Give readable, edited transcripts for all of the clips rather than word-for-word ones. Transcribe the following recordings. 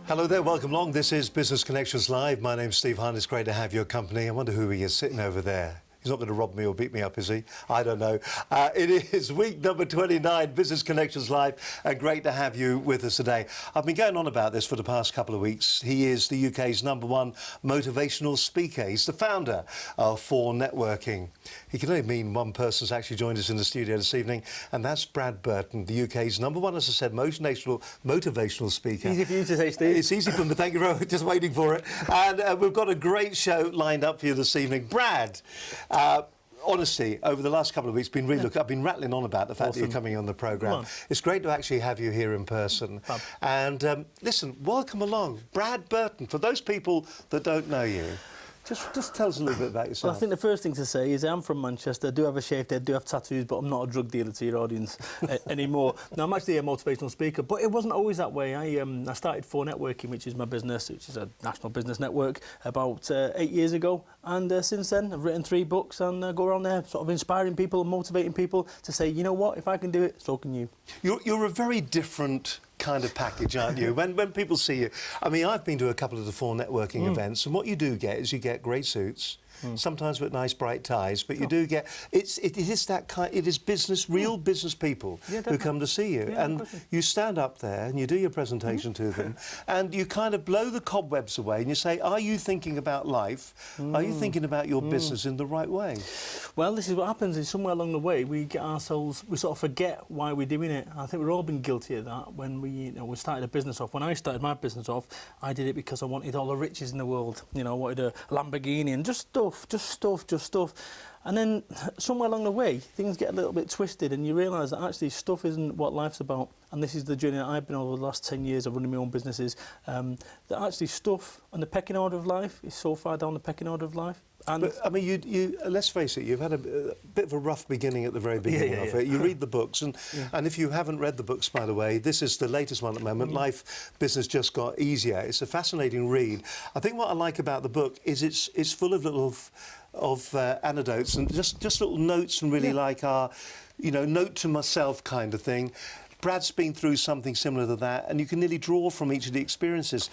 Hello there, welcome along. This is Business Connections Live. My name's Steve Hunt. It's great to have your company. I wonder who he is sitting over there. He's not going to rob me or beat me up, is he? I don't know. It is week number 29, Business Connections Live, and great to have you with us today. I've been going on about this for the past couple of weeks. He is the UK's #1 motivational speaker. He's the founder of For Networking. He can only mean one person's actually joined us in the studio this evening, and that's Brad Burton, the UK's #1, as I said, motivational speaker. Easy for you to say, Steve. It's easy for me, thank you very much, just waiting for it. And we've got a great show lined up for you this evening. Brad, honestly, over the last couple of weeks, I've been rattling on about the fact that you're coming on the programme. It's great to actually have you here in person. Fab. And listen, welcome along, Brad Burton. For those people that don't know you, just tell us a little bit about yourself. Well, I think the first thing to say is I'm from Manchester, I do have a shaved head, do have tattoos, but I'm not a drug dealer to your audience anymore. Now, I'm actually a motivational speaker, but it wasn't always that way. I started For Networking, which is my business, which is a national business network, about 8 years ago. And since then, I've written 3 books and go around there sort of inspiring people and motivating people to say, you know what, if I can do it, so can you. You're a very different kind of package, aren't you? When people see you, I mean, I've been to a couple of the For Networking events, and what you do get is you get great suits, sometimes with nice bright ties, but you do get it is business, real business people who come to see you, and you stand up there and you do your presentation to them, and you kind of blow the cobwebs away, and you say, are you thinking about life? Are you thinking about your business in the right way? Well, this is what happens, is somewhere along the way we sort of forget why we're doing it. I think we've all been guilty of that when we started a business off. When I started my business off, I did it because I wanted all the riches in the world. You know, I wanted a Lamborghini and just stuff. And then somewhere along the way, things get a little bit twisted and you realise that actually stuff isn't what life's about. And this is the journey that I've been on over the last 10 years of running my own businesses, that actually stuff and the pecking order of life is so far down the pecking order of life. And but, I mean, you let's face it, you've had a bit of a rough beginning at the very beginning of it. You read the books, and if you haven't read the books, by the way, this is the latest one at the moment, Life Business Just Got Easier. It's a fascinating read. I think what I like about the book is it's full of little anecdotes and just little notes, and really like our, note to myself kind of thing. Brad's been through something similar to that, and you can nearly draw from each of the experiences.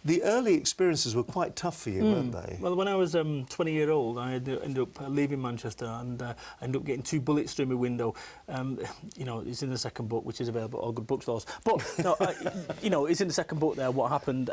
The early experiences were quite tough for you, weren't they? Well, when I was 20 years old, I ended up leaving Manchester, and I ended up getting 2 bullets through my window. It's in the second book, which is available at all good bookstores. But, it's in the second book there, what happened.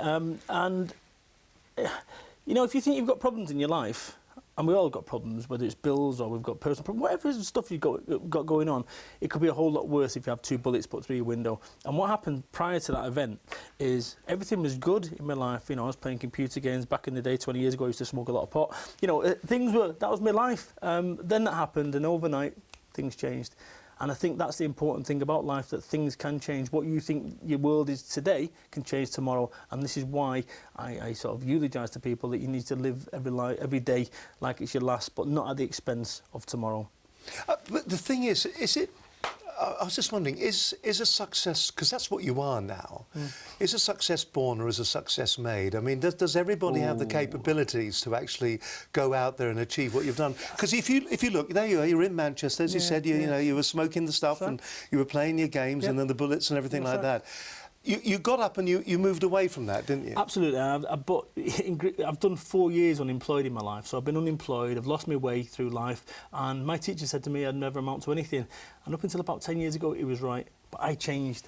If you think you've got problems in your life, and we all got problems, whether it's bills or we've got personal problems, whatever stuff you've got going on, it could be a whole lot worse if you have 2 bullets put through your window. And what happened prior to that event is everything was good in my life. I was playing computer games back in the day, 20 years ago. I used to smoke a lot of pot. That was my life. Then that happened, and overnight things changed. And I think that's the important thing about life, that things can change. What you think your world is today can change tomorrow. And this is why I sort of eulogise to people that you need to live every day like it's your last, but not at the expense of tomorrow. But the thing is it... I was just wondering, is a success, because that's what you are now, is a success born or is a success made? I mean, does everybody have the capabilities to actually go out there and achieve what you've done? Because if you look, there you are, you're in Manchester, as you said, you were smoking the stuff and you were playing your games and then the bullets and everything like that. You got up and you moved away from that, didn't you? Absolutely. I've done 4 years unemployed in my life, so I've been unemployed, I've lost my way through life, and my teacher said to me I'd never amount to anything. And up until about 10 years ago, he was right. But I changed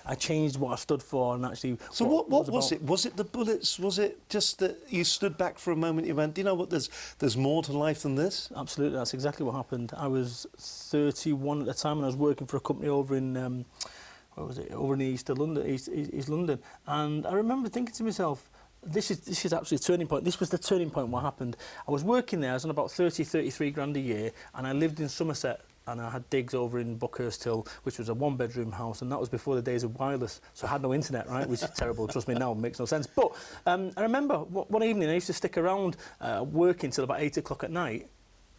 what I stood for, and actually... So what was it? Was it the bullets? Was it just that you stood back for a moment, you went, do you know what, there's more to life than this? Absolutely, that's exactly what happened. I was 31 at the time, and I was working for a company over in... over in East London, and I remember thinking to myself, this is actually a turning point. This was the turning point. What happened? I was working there. I was on about 33 grand a year, and I lived in Somerset, and I had digs over in Buckhurst Hill, which was a 1-bedroom house, and that was before the days of wireless, so I had no internet, right, which is terrible. Trust me, now it makes no sense. But I remember one evening I used to stick around working till about 8 o'clock at night,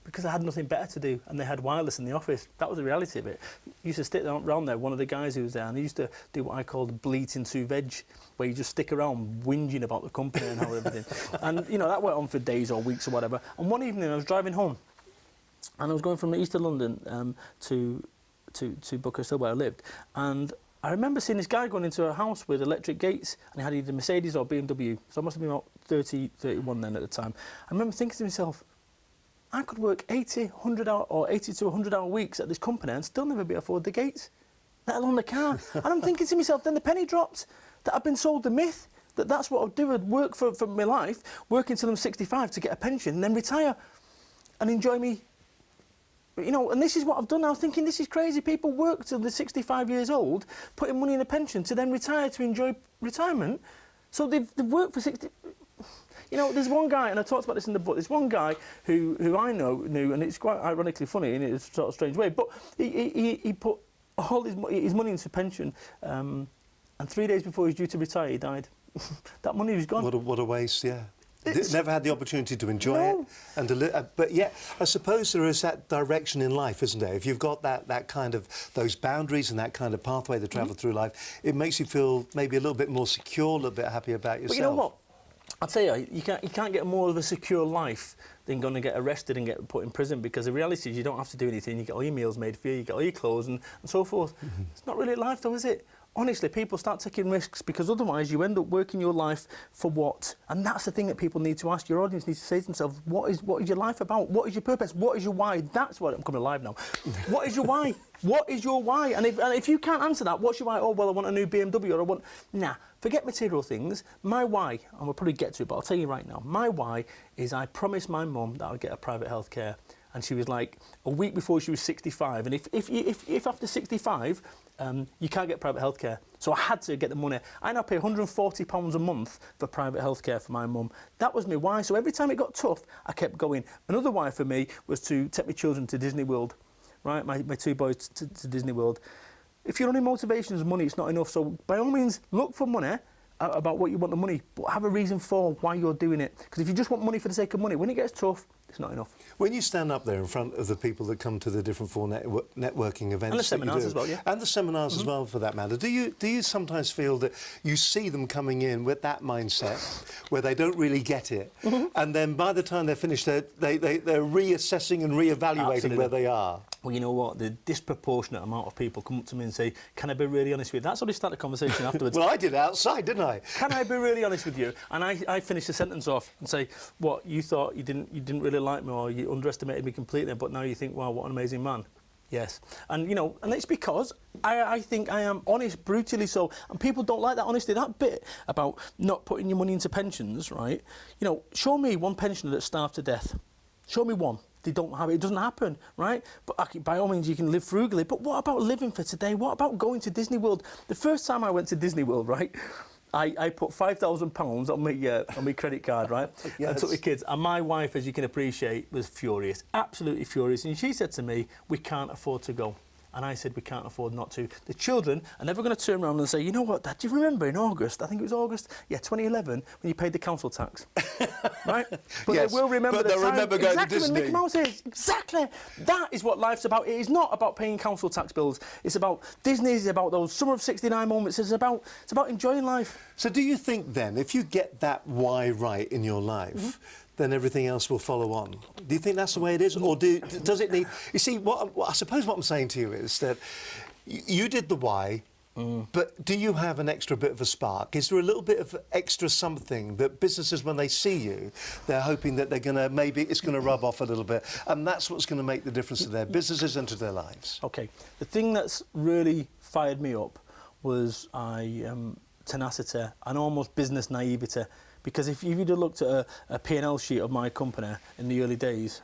because I had nothing better to do, and they had wireless in the office. That was the reality of it. I used to stick around there, one of the guys who was there, and he used to do what I called bleating to veg, where you just stick around whinging about the company and how everything. And, that went on for days or weeks or whatever. And one evening I was driving home, and I was going from East London to Buckhurst Hill, where I lived, and I remember seeing this guy going into a house with electric gates, and he had either Mercedes or BMW. So I must have been about 30, 31 then at the time. I remember thinking to myself, I could work 80, 100 hour, or 80 to 100 hour weeks at this company and still never be able to afford the gates, let alone the car. And I'm thinking to myself, then the penny dropped, that I've been sold the myth, that that's what I'll do, I'd work for my life, work until I'm 65 to get a pension, and then retire and enjoy me. You know, and this is what I've done. I was thinking, this is crazy. People work till they're 65 years old, putting money in a pension to then retire to enjoy retirement. So they've worked for 60... You know, there's one guy, and I talked about this in the book, there's one guy who I knew, and it's quite ironically funny in a sort of strange way, but he put all his money into pension, and 3 days before he was due to retire, he died. That money was gone. What a waste, yeah. Never had the opportunity to enjoy it, and but yeah, I suppose there is that direction in life, isn't there? If you've got that kind of those boundaries and that kind of pathway to travel through life, it makes you feel maybe a little bit more secure, a little bit happy about yourself. But you know what? I'll tell you, you can't get more of a secure life than going to get arrested and get put in prison, because the reality is you don't have to do anything. You get all your meals made for you, you get all your clothes and so forth. It's not really life though, is it? Honestly, people start taking risks, because otherwise you end up working your life for what? And that's the thing that people need to ask. Your audience needs to say to themselves, what is your life about? What is your purpose? What is your why? That's what I'm coming alive now. What is your why? What is your why? And if you can't answer that, what's your why? Oh, well, I want a new BMW, or I want... Nah, forget material things. My why, and we'll probably get to it, but I'll tell you right now, my why is I promised my mum that I would get a private health care. And she was like, a week before she was 65. And if after 65, you can't get private healthcare. So I had to get the money. I now pay £140 a month for private healthcare for my mum. That was my why. So every time it got tough, I kept going. Another why for me was to take my children to Disney World, right? My two boys to Disney World. If your only motivation is money, it's not enough. So by all means, look for money about what you want the money, but have a reason for why you're doing it. Because if you just want money for the sake of money, when it gets tough, it's not enough. When you stand up there in front of the people that come to the different four networking events, and the seminars as well, yeah, and the seminars as well, for that matter, do you sometimes feel that you see them coming in with that mindset where they don't really get it, and then by the time they're finished, they're reassessing and reevaluating where they are? Well, you know what? The disproportionate amount of people come up to me and say, "Can I be really honest with you?" That's how they start the conversation afterwards. Well, I did it outside, didn't I? Can I be really honest with you? And I finish the sentence off and say, "What, you thought you didn't really like me, or you underestimated me completely, but now you think, wow, what an amazing man." Yes. And, you know, and it's because I think I am honest, brutally so. And people don't like that honesty. That bit about not putting your money into pensions, right? You know, show me one pensioner that's starved to death. Show me one. They don't have it. It doesn't happen, right? But by all means, you can live frugally. But what about living for today? What about going to Disney World? The first time I went to Disney World, right, I put £5,000 on my credit card, right? Yes. I took the kids, and my wife, as you can appreciate, was furious, absolutely furious. And she said to me, "We can't afford to go." And I said, "We can't afford not to." The children are never going to turn around and say, "You know what, Dad, do you remember in August, I think it was August, 2011, when you paid the council tax?" Right? But yes, they will remember but the they'll time. remember going exactly to Disney. When Mickey Mouse is. Exactly. That is what life's about. It is not about paying council tax bills. It's about Disney. It's about those Summer of '69 moments. It's about enjoying life. So do you think then, if you get that why right in your life, then everything else will follow on? Do you think that's the way it is? Or does it need... You see, I suppose what I'm saying to you is that you did the why, but do you have an extra bit of a spark? Is there a little bit of extra something that businesses, when they see you, they're hoping that maybe it's going to rub off a little bit, and that's what's going to make the difference to their businesses and to their lives? OK. The thing that's really fired me up was tenacity and almost business naivety. Because if you'd have looked at a P&L sheet of my company in the early days,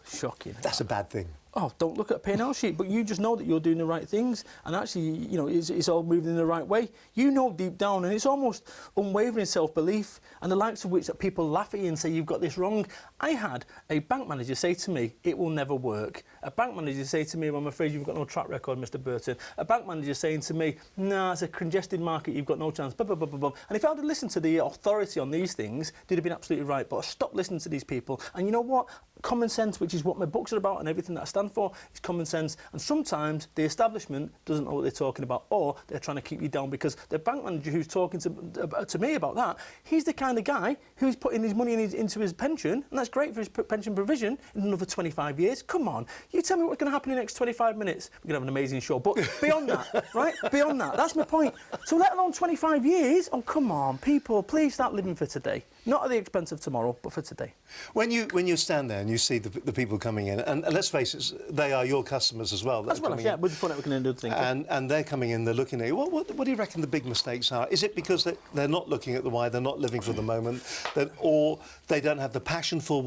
shocking. That's a bad thing. Oh, don't look at a P&L sheet, but you just know that you're doing the right things, and actually, you know, it's all moving in the right way. You know deep down, and it's almost unwavering self-belief, and the likes of which that people laugh at you and say, "You've got this wrong." I had a bank manager say to me, "It will never work." A bank manager say to me, "I'm afraid you've got no track record, Mr. Burton." A bank manager saying to me, "Nah, it's a congested market, you've got no chance." Blah, blah, blah, blah, blah. And if I had listened to the authority on these things, they'd have been absolutely right. But I stopped listening to these people, and you know what? common sense, which is what my books are about and everything that I stand for, is common sense. And sometimes the establishment doesn't know what they're talking about, or they're trying to keep you down, because the bank manager who's talking to me about that, he's the kind of guy who's putting his money into his pension, and that's great for his pension provision in another 25 years. Come on, you tell me what's going to happen in the next 25 minutes. We're going to have an amazing show. But beyond that, right? Beyond that, that's my point. So let alone 25 years, oh, come on, people, please start living for today. Not at the expense of tomorrow, but for today. When you stand there and you see the people coming in, and let's face it, they are your customers as well. As well as, yeah, with the fun networking and other things. And they're coming in, they're looking at you. What do you reckon the big mistakes are? Is it because they're not looking at the why, they're not living for the moment, or they don't have the passion for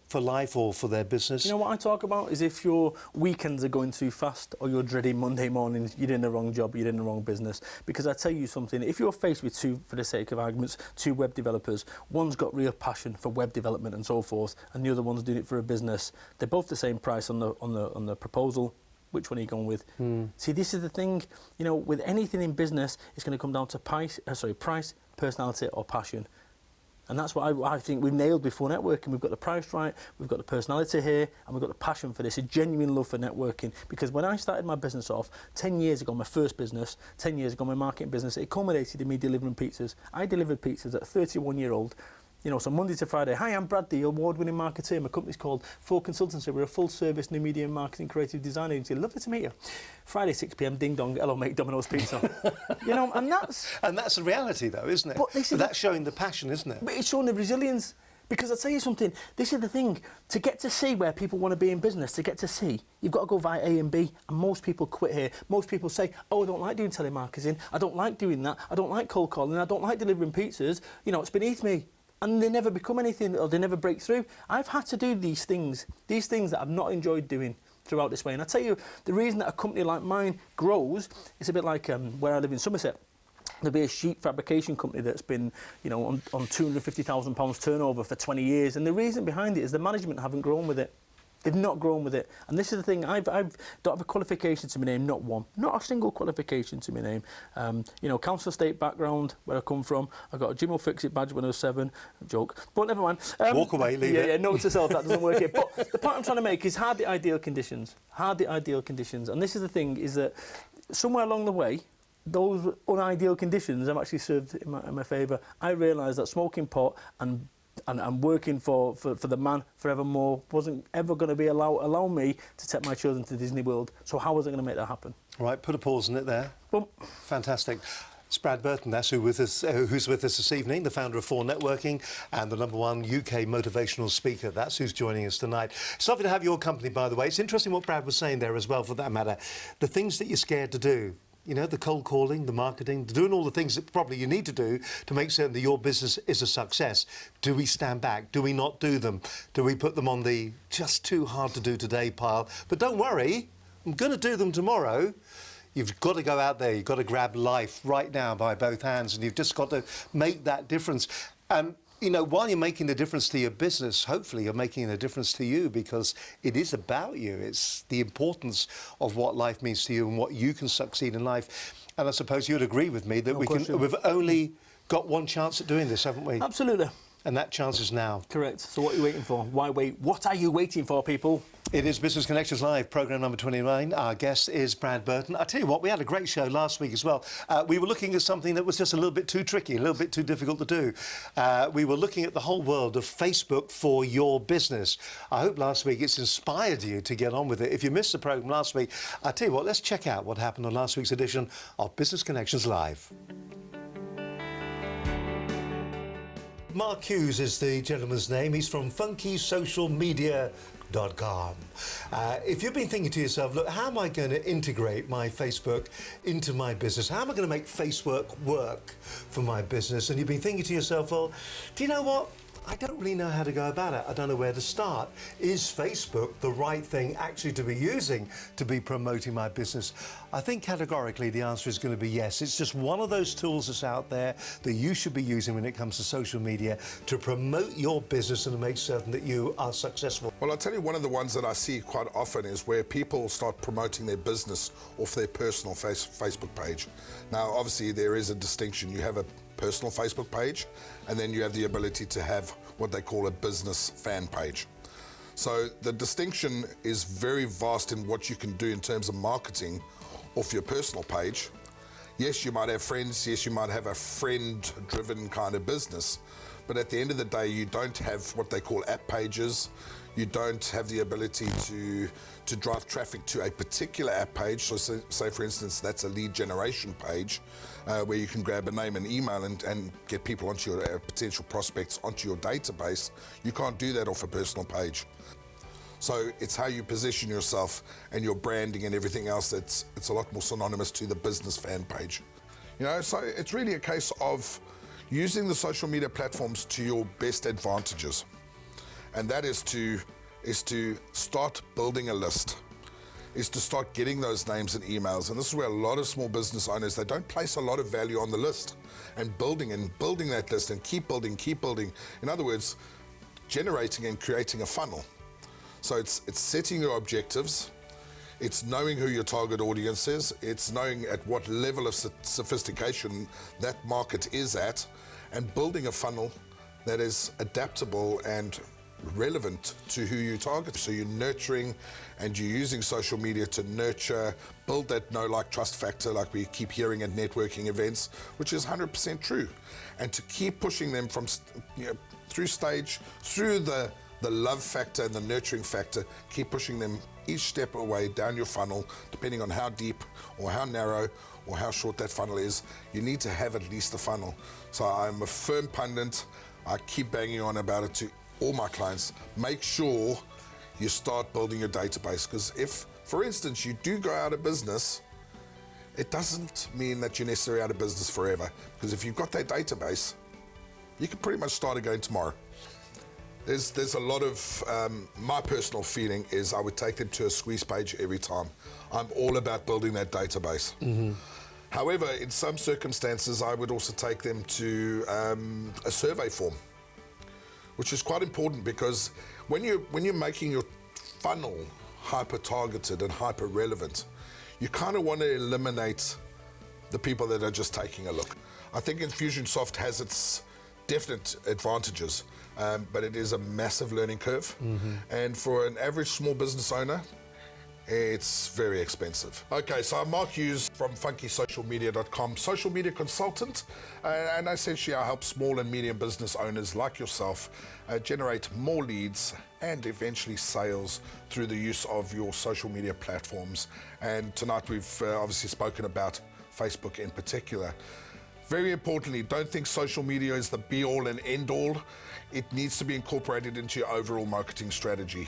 for life or for their business? You know what I talk about is if your weekends are going too fast, or you're dreading Monday mornings, you're in the wrong job, you're in the wrong business. Because I tell you something, if you're faced with for the sake of arguments, two web developers, one's got real passion for web development and so forth, and the other one's doing it for a business, they're both the same price on the proposal. Which one are you going with? See, this is the thing, you know, with anything in business, it's going to come down to price, personality, or passion. And that's what I think we've nailed before networking. We've got the price right, we've got the personality here, and we've got the passion for this, a genuine love for networking. Because when I started my business off 10 years ago, my first business, 10 years ago, my marketing business, it culminated in me delivering pizzas. I delivered pizzas at 31-year-old. You know, so Monday to Friday. Hi, I'm Brad, the award-winning marketer. My company's called Full Consultancy. We're a full-service new media and marketing creative design agency. Lovely to meet you. Friday, 6 p.m, ding dong, hello mate, Domino's Pizza. You know, and that's the reality, though, isn't it? But that's showing the passion, isn't it? But it's showing the resilience. Because I'll tell you something, this is the thing, to get to see where people want to be in business, to get to see, you've got to go via A and B, and most people quit here. Most people say, oh, I don't like doing telemarketing, I don't like doing that, I don't like cold calling, I don't like delivering pizzas, you know, it's beneath me. And they never become anything, or they never break through. I've had to do these things that I've not enjoyed doing throughout this way. And I tell you, the reason that a company like mine grows, it's a bit like where I live in Somerset. There'll be a sheet fabrication company that's been, you know, on £250,000 turnover for 20 years. And the reason behind it is the management haven't grown with it. They've not grown with it. And this is the thing, I don't have a qualification to my name, not one. Not a single qualification to my name. You know, council estate background, where I come from. I got a Jim will fix it badge when I was 7. Joke. But never mind. Walk away, leave it. Yeah, note to self, that doesn't work here. But the point I'm trying to make is hard the ideal conditions. Hard the ideal conditions. And this is the thing, is that somewhere along the way, those unideal conditions have actually served in my favour. I realised that smoking pot and working for the man forevermore wasn't ever going to allow me to take my children to Disney World. So how was I going to make that happen? Right, put a pause in it there. Boom. Fantastic. It's Brad Burton, that's who's with us this evening, the founder of 4 Networking and the #1 UK motivational speaker. That's who's joining us tonight. It's lovely to have your company, by the way. It's interesting what Brad was saying there as well, for that matter. The things that you're scared to do. You know, the cold calling, the marketing, doing all the things that probably you need to do to make certain that your business is a success. Do we stand back? Do we not do them? Do we put them on the just too hard to do today pile? But don't worry, I'm going to do them tomorrow. You've got to go out there, you've got to grab life right now by both hands, and you've just got to make that difference. You know, while you're making the difference to your business, hopefully you're making a difference to you, because it is about you. It's the importance of what life means to you and what you can succeed in life. And I suppose you'd agree with me that we've only got one chance at doing this, haven't we? Absolutely. And that chance is now. Correct. So what are you waiting for? Why wait? What are you waiting for, people? It is Business Connections Live, programme number 29. Our guest is Brad Burton. I tell you what, we had a great show last week as well. We were looking at something that was just a little bit too tricky, a little bit too difficult to do. We were looking at the whole world of Facebook for your business. I hope last week it's inspired you to get on with it. If you missed the programme last week, I tell you what, let's check out what happened on last week's edition of Business Connections Live. Mark Hughes is the gentleman's name. He's from FunkySocialMedia.com. If you've been thinking to yourself, look, how am I going to integrate my Facebook into my business? How am I going to make Facebook work for my business? And you've been thinking to yourself, well, do you know what? I don't really know how to go about it. I don't know where to start. Is Facebook the right thing actually to be using to be promoting my business? I think categorically the answer is going to be yes. It's just one of those tools that's out there that you should be using when it comes to social media to promote your business and to make certain that you are successful. Well, I'll tell you, one of the ones that I see quite often is where people start promoting their business off their personal Facebook page. Now, obviously, there is a distinction. You have a personal Facebook page, and then you have the ability to have what they call a business fan page. So the distinction is very vast in what you can do in terms of marketing off your personal page. Yes, you might have friends, yes, you might have a friend-driven kind of business, but at the end of the day, you don't have what they call app pages. You don't have the ability to drive traffic to a particular app page. So say for instance, that's a lead generation page where you can grab a name and email and get people onto your potential prospects onto your database. You can't do that off a personal page. So it's how you position yourself and your branding and everything else it's a lot more synonymous to the business fan page. You know, so it's really a case of using the social media platforms to your best advantages. And that is to start building a list, is to start getting those names and emails. And this is where a lot of small business owners, they don't place a lot of value on the list and building that list and keep building. In other words, generating and creating a funnel. So it's setting your objectives, it's knowing who your target audience is, it's knowing at what level of sophistication that market is at, and building a funnel that is adaptable and relevant to who you target. So you're nurturing and you're using social media to nurture, build that know, like, trust factor, like we keep hearing at networking events, which is 100% true. And to keep pushing them from, through the love factor and the nurturing factor, keep pushing them each step away down your funnel, depending on how deep or how narrow or how short that funnel is. You need to have at least a funnel. So I'm a firm pundit. I keep banging on about it to all my clients. Make sure you start building your database, because if, for instance, you do go out of business, it doesn't mean that you're necessarily out of business forever, because if you've got that database, you can pretty much start again tomorrow. There's a lot of, my personal feeling is I would take them to a squeeze page every time. I'm all about building that database. Mm-hmm. However, in some circumstances, I would also take them to a survey form, which is quite important, because when you're making your funnel hyper-targeted and hyper-relevant, you kind of want to eliminate the people that are just taking a look. I think Infusionsoft has its definite advantages, but it is a massive learning curve. Mm-hmm. And for an average small business owner, it's very expensive. Okay, so I'm Mark Hughes from FunkySocialMedia.com, social media consultant, and essentially I help small and medium business owners like yourself generate more leads and eventually sales through the use of your social media platforms. And tonight we've obviously spoken about Facebook in particular. Very importantly, don't think social media is the be-all and end-all. It needs to be incorporated into your overall marketing strategy.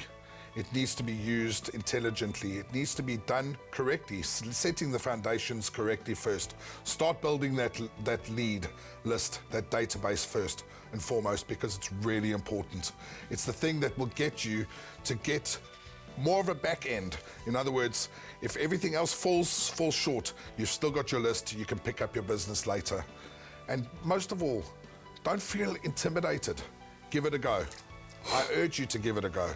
It needs to be used intelligently. It needs to be done correctly, setting the foundations correctly first. Start building that lead list, that database first and foremost, because it's really important. It's the thing that will get you to get more of a back end. In other words, if everything else falls short, you've still got your list, you can pick up your business later. And most of all, don't feel intimidated. Give it a go. I urge you to give it a go.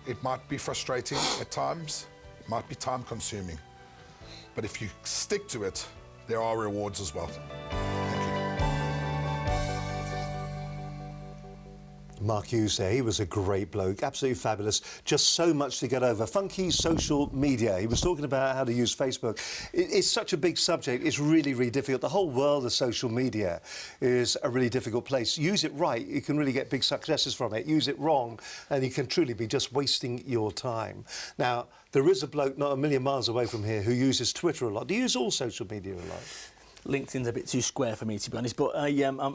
It might be frustrating at times, it might be time consuming, but if you stick to it, there are rewards as well. Mark Hughes there, he was a great bloke, absolutely fabulous, just so much to get over. Funky social media, he was talking about how to use Facebook. It's such a big subject, it's really, really difficult. The whole world of social media is a really difficult place. Use it right, you can really get big successes from it. Use it wrong, and you can truly be just wasting your time. Now, there is a bloke not a million miles away from here who uses Twitter a lot. Do you use all social media a lot? LinkedIn's a bit too square for me, to be honest, but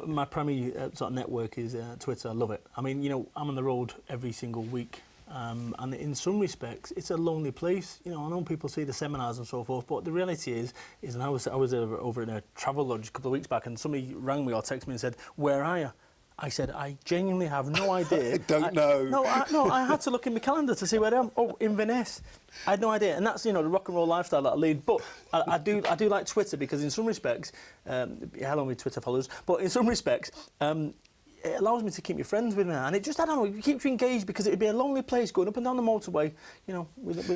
my primary sort of network is Twitter. I love it. I mean, I'm on the road every single week, and in some respects, it's a lonely place. I know people see the seminars and so forth, but the reality is and I was over in a travel lodge a couple of weeks back, and somebody rang me or texted me and said, "Where are you?" I said, I genuinely have no idea. Don't know. No, I had to look in my calendar to see where I am. Oh, Inverness. I had no idea. And that's, the rock and roll lifestyle that I lead. But I do like Twitter, because in some respects, hello, my Twitter followers, but in some respects, it allows me to keep my friends with me, and it just, I don't know, it keeps you engaged, because it'd be a lonely place going up and down the motorway, you know.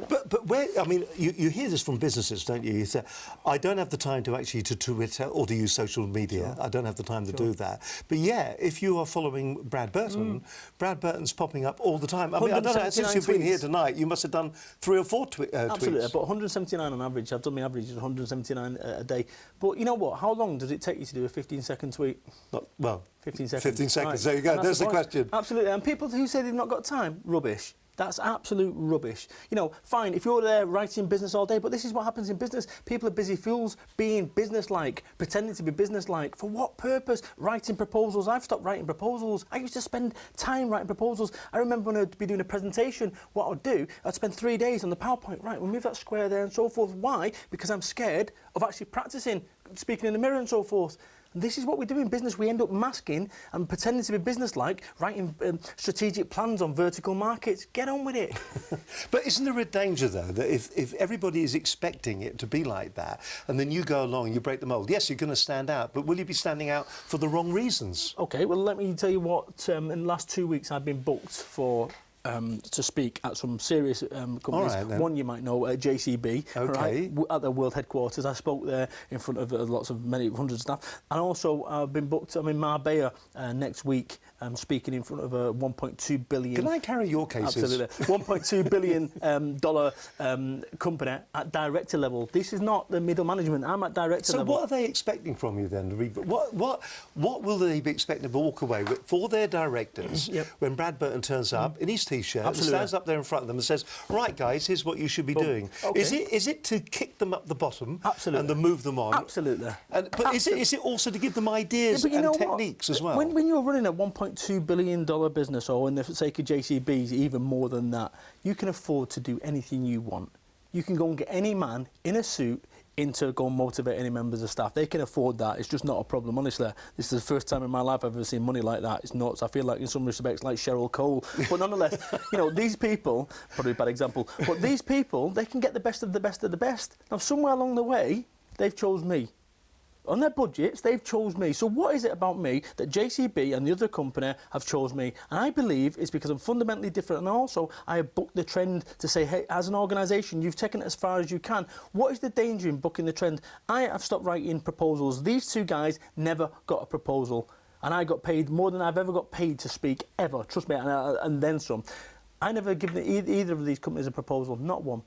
But where, I mean, you hear this from businesses, don't you? You say, I don't have the time to actually to Twitter or to use social media. Sure. I don't have the time to do that. But yeah, if you are following Brad Burton, Brad Burton's popping up all the time. I mean, I don't know, since you've been here tonight, you must have done 3 or 4 tweets. Absolutely, but 179 on average. I've done my average is 179 a day. But you know what? How long does it take you to do a 15-second tweet? Well, 15 seconds. 15 seconds, right. there you go. There's the question. Absolutely, and people who say they've not got time, rubbish. That's absolute rubbish. You know, fine, if you're there writing business all day, but this is what happens in business. People are busy fools being business-like, pretending to be business-like. For what purpose? Writing proposals. I've stopped writing proposals. I used to spend time writing proposals. I remember when I'd be doing a presentation, what I'd do, I'd spend 3 days on the PowerPoint. Right, we'll move that square there and so forth. Why? Because I'm scared of actually practicing, speaking in the mirror and so forth. This is what we do in business. We end up masking and pretending to be business-like, writing strategic plans on vertical markets. Get on with it. But isn't there a danger, though, that if everybody is expecting it to be like that, and then you go along and you break the mould, yes, you're going to stand out, but will you be standing out for the wrong reasons? OK, well, let me tell you what, in the last 2 weeks I've been booked for to speak at some serious companies. Right, one you might know, JCB, right, at their world headquarters. I spoke there in front of many hundreds of staff, and also I've been booked. I'm in Marbella next week, speaking in front of a 1.2 billion. Can I carry your cases? Absolutely, $1.2 billion dollar company at director level. This is not the middle management. I'm at director level. So what are they expecting from you then? What will they be expecting to walk away with for their directors when Brad Burton turns up in his T-shirt and stands up there in front of them and says, right, guys, here's what you should be doing. Okay. Is it to kick them up the bottom and to move them on? Absolutely. But is it also to give them ideas and techniques as well? When you're running a $1.2 billion business, or in the sake of JCBs, even more than that, you can afford to do anything you want. You can go and get any man in a suit in to go and motivate any members of staff. They can afford that. It's just not a problem, honestly. This is the first time in my life I've ever seen money like that. It's nuts. I feel like, in some respects, like Cheryl Cole. But nonetheless, you know, these people, probably a bad example, but these people, they can get the best of the best of the best. Now, somewhere along the way, they've chose me. On their budgets, they've chose me. So what is it about me that JCB and the other company have chose me? And I believe it's because I'm fundamentally different, and also I have booked the trend to say, hey, as an organisation, you've taken it as far as you can. What is the danger in booking the trend? I have stopped writing proposals. These two guys never got a proposal, and I got paid more than I've ever got paid to speak, ever. Trust me, and then some. I never given either of these companies a proposal, not one.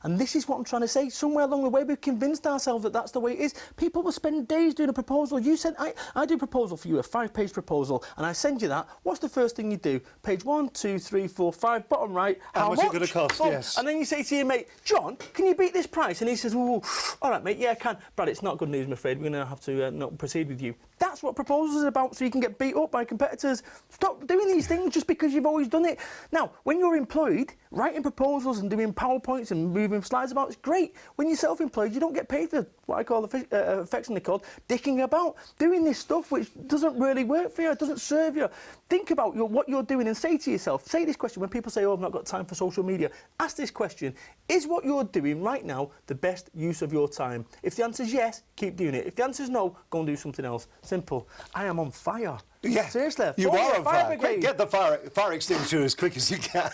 And this is what I'm trying to say. Somewhere along the way, we've convinced ourselves that that's the way it is. People will spend days doing a proposal. You said, I do a proposal for you, a 5-page proposal, and I send you that. What's the first thing you do? Page 1, 2, 3, 4, 5, bottom right. How much is it going to cost? Boom. Yes. And then you say to your mate, John, can you beat this price? And he says, oh, all right, mate, yeah, I can. Brad, it's not good news, I'm afraid. We're going to have to not proceed with you. That's what proposals are about, so you can get beat up by competitors. Stop doing these things just because you've always done it. Now, when you're employed, writing proposals and doing PowerPoints and moving slides about, it's great. When you're self-employed, you don't get paid for what I call, affectionately called, dicking about, doing this stuff which doesn't really work for you, it doesn't serve you. Think about what you're doing and say to yourself, say this question when people say, oh, I've not got time for social media. Ask this question, is what you're doing right now the best use of your time? If the answer is yes, keep doing it. If the answer is no, go and do something else. Simple. I am on fire. Yeah, seriously. You are on fire. Quick, get the fire extinguisher as quick as you can.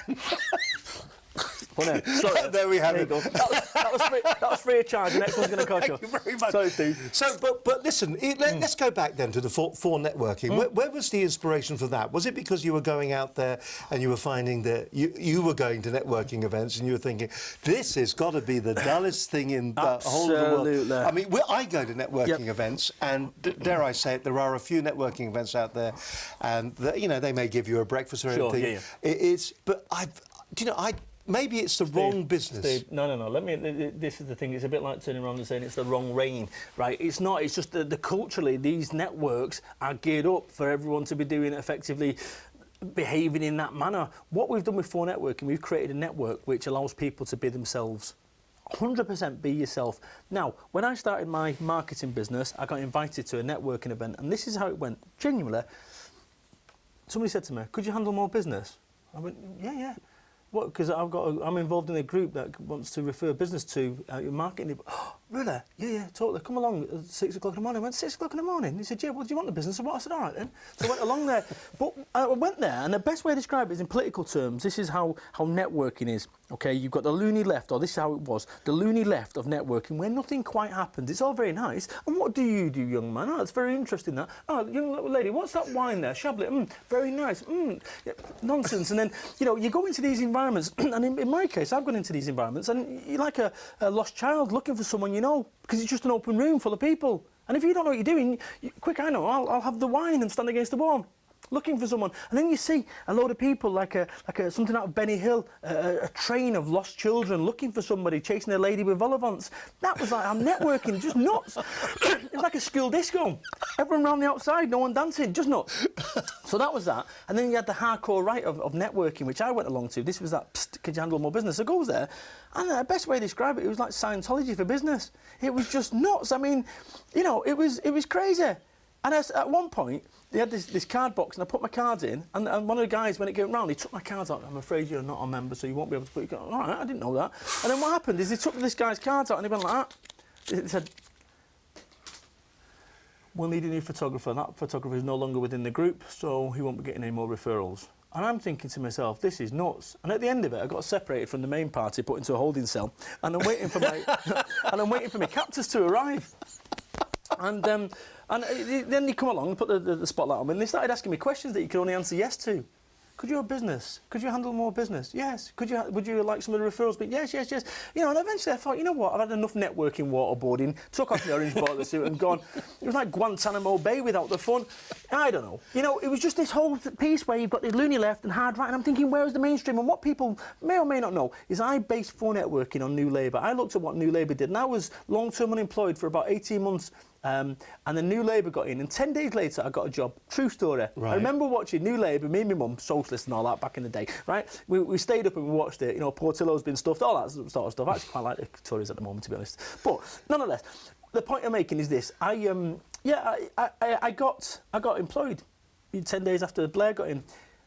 Sorry. There we have it. That was free of charge. The next one's going to cost you. Thank you very much. Sorry, Steve. So, but listen, let's go back then to the for networking. Where was the inspiration for that? Was it because you were going out there and you were finding that you were going to networking events and you were thinking, this has got to be the dullest thing in the whole of the world? Absolutely. I mean, I go to networking events, and dare I say it, there are a few networking events out there, and you know, they may give you a breakfast or anything. Yeah. But maybe it's the wrong business. Steve, no. This is the thing. It's a bit like turning around and saying it's the wrong rain, right? It's not. It's just the culturally, these networks are geared up for everyone to be doing effectively, behaving in that manner. What we've done with For Networking, we've created a network which allows people to be themselves. 100% be yourself. Now, when I started my marketing business, I got invited to a networking event, and this is how it went. Genuinely, somebody said to me, "Could you handle more business?" I went, "Yeah." What? Because I'm involved in a group that wants to refer business to your marketing. Really? Yeah, totally. Come along at 6 o'clock in the morning. I went, 6 o'clock in the morning? He said, yeah, well, do you want the business? I said, all right then. So I went along there. But I went there, and the best way to describe it is in political terms. This is how networking is. Okay, you've got the loony left, or this is how it was, the loony left of networking, where nothing quite happens. It's all very nice. And what do you do, young man? Oh, that's very interesting, that. Oh, young little lady, what's that wine there? Chablis. Very nice. Yeah, nonsense. And then, you go into these environments, and in my case, I've gone into these environments, and you're like a lost child looking for someone you know, because it's just an open room full of people. And if you don't know what you're doing, quick, I know, I'll have the wine and stand against the wall, looking for someone. And then you see a load of people like something out of Benny Hill, a train of lost children looking for somebody, chasing a lady with vol-au-vents. That was like, I'm networking, just nuts. It's like a school disco. Everyone around the outside, no one dancing, just nuts. So that was that. And then you had the hardcore right of networking, which I went along to. This was that, psst, could you handle more business? So I goes there, and the best way to describe it, it was like Scientology for business. It was just nuts. I mean, it was crazy. And at one point, they had this card box, and I put my cards in, and one of the guys, when it came round, he took my cards out. I'm afraid you're not a member, so you won't be able to put your cards. All right, I didn't know that. And then what happened is he took this guy's cards out, and he went like that. He said, we'll need a new photographer. That photographer is no longer within the group, so he won't be getting any more referrals. And I'm thinking to myself, this is nuts. And at the end of it, I got separated from the main party, put into a holding cell, and I'm waiting for my captors to arrive. And then they come along and put the spotlight on me, and they started asking me questions that you could only answer yes to. Could you have business? Could you handle more business? Yes. Would you like some of the referrals? But yes. And eventually I thought, you know what? I've had enough networking, waterboarding, took off the orange border suit and gone. It was like Guantanamo Bay without the fun. I don't know. It was just this whole piece where you've got the loony left and hard right, and I'm thinking, where's the mainstream? And what people may or may not know is I based for networking on New Labour. I looked at what New Labour did, and I was long-term unemployed for about 18 months. And the New Labour got in, and 10 days later I got a job. True story. Right. I remember watching New Labour, me and my mum, socialist and all that back in the day, right? We stayed up and we watched it, Portillo's been stuffed, all that sort of stuff. I actually quite like the Tories at the moment, to be honest. But nonetheless, the point I'm making is this. I got employed 10 days after Blair got in.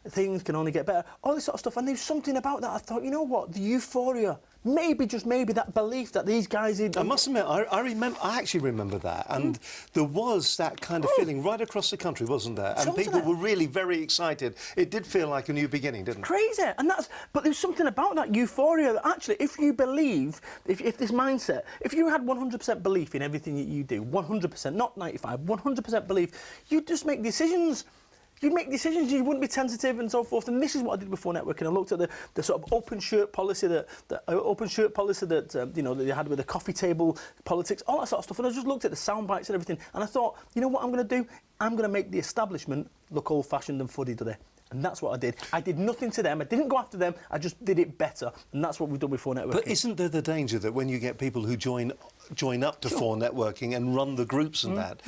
Things can only get better, all this sort of stuff. And there's something about that. I thought, you know what, the euphoria, maybe, just maybe, that belief that these guys... I must admit, I actually remember that. And there was that kind of feeling right across the country, wasn't there? And people were really very excited. It did feel like a new beginning, didn't it? Crazy. But there's something about that euphoria that actually, if you believe, if this mindset, if you had 100% belief in everything that you do, 100%, not 95, 100% belief, you'd just make decisions. You'd make decisions, you wouldn't be tentative and so forth. And this is what I did before networking. I looked at the sort of open shirt policy that they had with the coffee table politics, all that sort of stuff. And I just looked at the sound bites and everything. And I thought, you know what I'm going to do? I'm going to make the establishment look old-fashioned and fuddy-duddy. And that's what I did. I did nothing to them. I didn't go after them. I just did it better. And that's what we've done before networking. But isn't there the danger that when you get people who join up to for networking and run the groups and that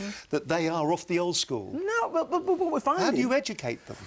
they are off the old school? No, but what we're finding... How do you educate them?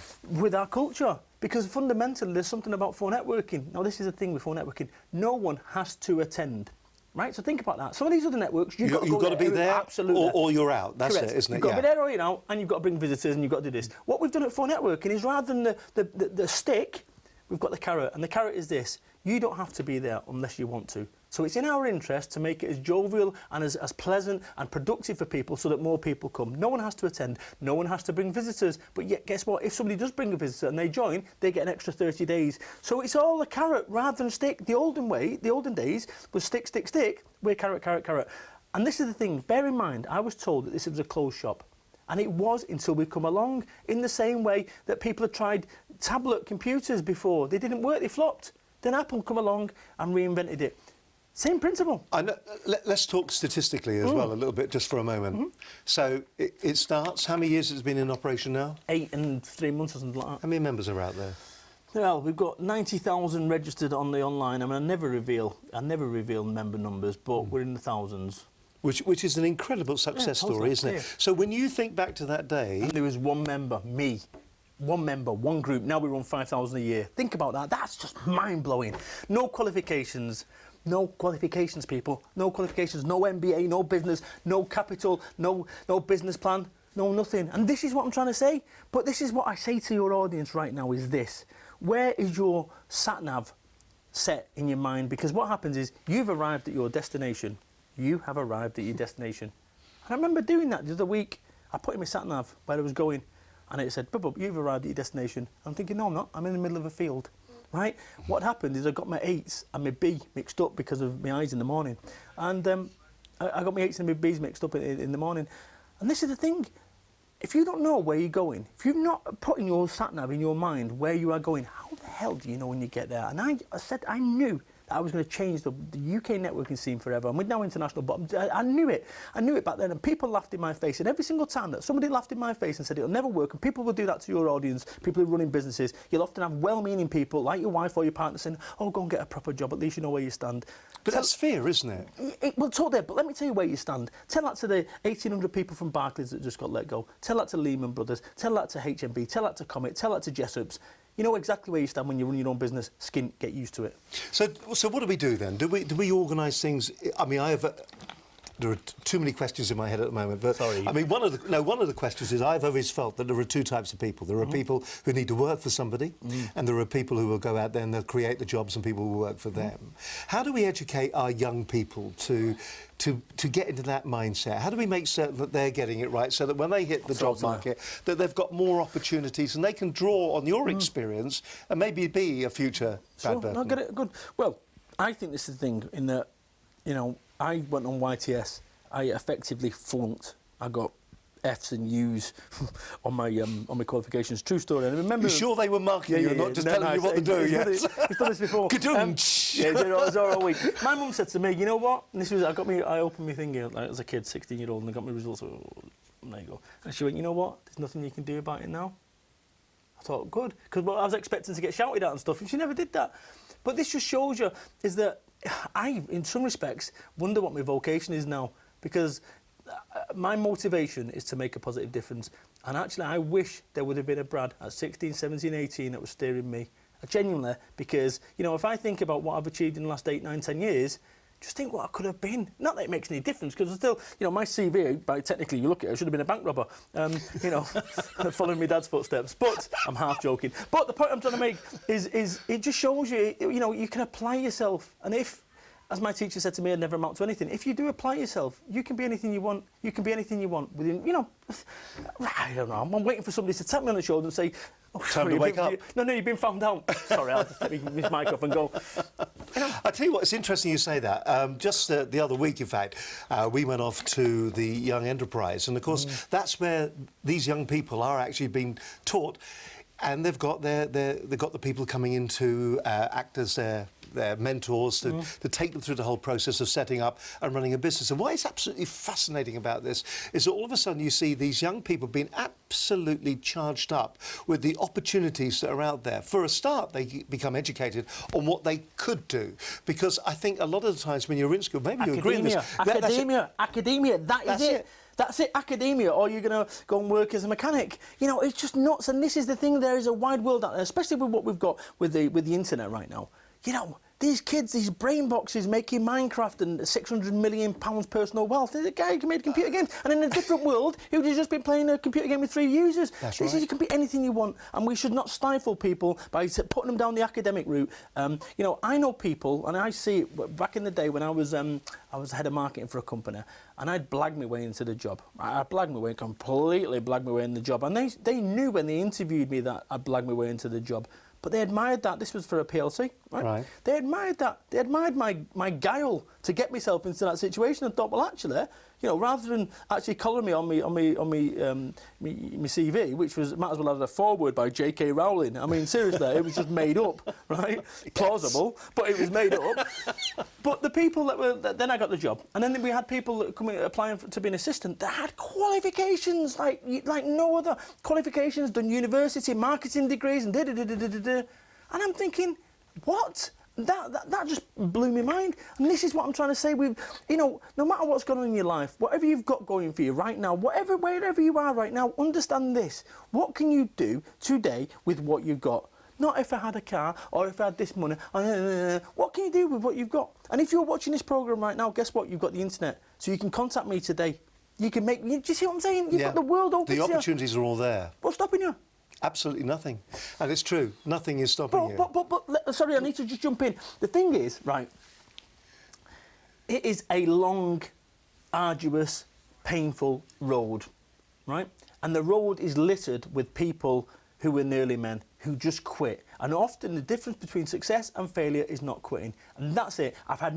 With our culture. Because fundamentally, there's something about for networking. Now, this is the thing with for networking. No one has to attend. Right, so think about that. Some of these other networks, you've got to be there, absolutely, or you're out. That's correct. It, isn't it? You've got to be there or you're out, and you've got to bring visitors, and you've got to do this. What we've done at For Networking is rather than the stick, we've got the carrot, and the carrot is this: you don't have to be there unless you want to. So it's in our interest to make it as jovial and as pleasant and productive for people so that more people come. No one has to attend, no one has to bring visitors, but yet guess what? If somebody does bring a visitor and they join, they get an extra 30 days. So it's all a carrot rather than stick. The olden days was stick, we're carrot, carrot, carrot. And this is the thing, bear in mind, I was told that this was a closed shop. And it was until we come along in the same way that people had tried tablet computers before. They didn't work, they flopped. Then Apple come along and reinvented it. Same principle. I know, let's talk statistically as well a little bit, just for a moment. So it starts, how many years has it been in operation now? 8 and 3 months or something like that. How many members are out there? Well, we've got 90,000 registered on the online. I mean, I never reveal member numbers, but we're in the thousands. Which is an incredible success story, isn't it? Yeah. So when you think back to that day... And there was one member, me. One member, one group. Now we run 5,000 a year. Think about that. That's just mind-blowing. No qualifications. No qualifications, people. No qualifications, no MBA, no business, no capital, no business plan, no nothing. And this is what I'm trying to say. But this is what I say to your audience right now is this. Where is your sat-nav set in your mind? Because what happens is you've arrived at your destination. you have arrived at your destination. And I remember doing that the other week. I put in my sat-nav where I was going, and it said, Bub, you've arrived at your destination. I'm thinking, no, I'm not. I'm in the middle of a field, right? What happened is I got my 8s and my B mixed up because of my eyes in the morning. And I got my 8s and my Bs mixed up in the morning. And this is the thing. If you don't know where you're going, if you've not put in your sat-nav in your mind where you are going, how the hell do you know when you get there? And I knew that I was going to change the UK networking scene forever. I'm with Now International, but I knew it. I knew it back then, and people laughed in my face. And every single time that somebody laughed in my face and said it'll never work, and people will do that to your audience, people who are running businesses, you'll often have well-meaning people like your wife or your partner saying, oh, go and get a proper job, at least you know where you stand. But that's fear, isn't it? Well, totally, but let me tell you where you stand. Tell that to the 1,800 people from Barclays that just got let go. Tell that to Lehman Brothers. Tell that to HMB. Tell that to Comet. Tell that to Jessop's. You know exactly where you stand when you run your own business. Skin, get used to it. So what do we do then? Do we organise things? I mean, there are too many questions in my head at the moment. But sorry. I mean, one of the questions is I've always felt that there are two types of people. There are people who need to work for somebody, and there are people who will go out there and they'll create the jobs, and people will work for them. How do we educate our young people to get into that mindset? How do we make certain that they're getting it right, so that when they hit the job market, that they've got more opportunities and they can draw on your experience and maybe be a future Brad Burton? No, get it good. Well, I think this is the thing in that, you know, I went on YTS. I effectively flunked. I got F's and U's on my qualifications. True story. And I remember. You sure they were marking you, not just telling you what to do? Yes. We've done this before. Yeah, it was all week. My mum said to me, you know what? And this was I opened my thing like, as a kid, 16-year-old, and I got my results. And there you go. And she went, you know what? There's nothing you can do about it now. I thought, good, because I was expecting to get shouted at and stuff, and she never did that. But this just shows you is that I, in some respects, wonder what my vocation is now, because my motivation is to make a positive difference. And actually, I wish there would have been a Brad at 16, 17, 18 that was steering me. Genuinely, because, you know, if I think about what I've achieved in the last 8, 9, 10 years, just think what I could have been. Not that it makes any difference, because still, you know, my CV, technically, you look at it, I should have been a bank robber, you know, following my dad's footsteps. But I'm half joking. But the point I'm trying to make is it just shows you, you know, you can apply yourself. And if, as my teacher said to me, I'd never amount to anything. If you do apply yourself, you can be anything you want. You can be anything you want within, you know, I don't know. I'm waiting for somebody to tap me on the shoulder and say, oh, time to wake up. No, you've been found out. Sorry, I'll just take this mic off and go. You know. I tell you what, it's interesting you say that. Just the other week, in fact, we went off to the Young Enterprise, and of course, that's where these young people are actually being taught, and they've got the people coming in to act as their mentors to take them through the whole process of setting up and running a business. And what is absolutely fascinating about this is that all of a sudden you see these young people being absolutely charged up with the opportunities that are out there. For a start, they become educated on what they could do, because I think a lot of the times when you're in school, maybe you agree with this. Academia, that is it. That's it, academia, or you're going to go and work as a mechanic. You know, it's just nuts. And this is the thing, there is a wide world out there, especially with what we've got with the internet right now. You know, these kids, these brain boxes making Minecraft and £600 million personal wealth. There's a guy who made computer games, and in a different world, he would have just been playing a computer game with 3 users. That's this right. is, you can be anything you want, and we should not stifle people by putting them down the academic route. You know, I know people, and I see it back in the day when I was head of marketing for a company, and I'd blag my way into the job. I blagged my way, completely blagged my way in the job, and they knew when they interviewed me that I'd blagged my way into the job. But they admired that. This was for a PLC, right? They admired that. They admired my guile to get myself into that situation, and thought, well, actually, you know, rather than actually collaring me on my CV, which was might as well have a foreword by J.K. Rowling. I mean, seriously, it was just made up, right? Yes. Plausible, but it was made up. But the people then I got the job, and then we had people that come in, applying to be an assistant that had qualifications like no other qualifications, done university, marketing degrees, and and I'm thinking, what? That just blew my mind. And this is what I'm trying to say with, you know, no matter what's going on in your life, whatever you've got going for you right now, wherever you are right now, understand this. What can you do today with what you've got? Not if I had a car or if I had this money. What can you do with what you've got? And if you're watching this programme right now, guess what? You've got the internet. So you can contact me today. You can make... Do you see what I'm saying? You've got the world open to you. The opportunities are all there. What's stopping you? Absolutely nothing. And it's true. Nothing is stopping you. But, sorry, I need to just jump in. The thing is, right, it is a long arduous, painful road, right? And the road is littered with people who were nearly men, who just quit. And often the difference between success and failure is not quitting. And that's it. I've had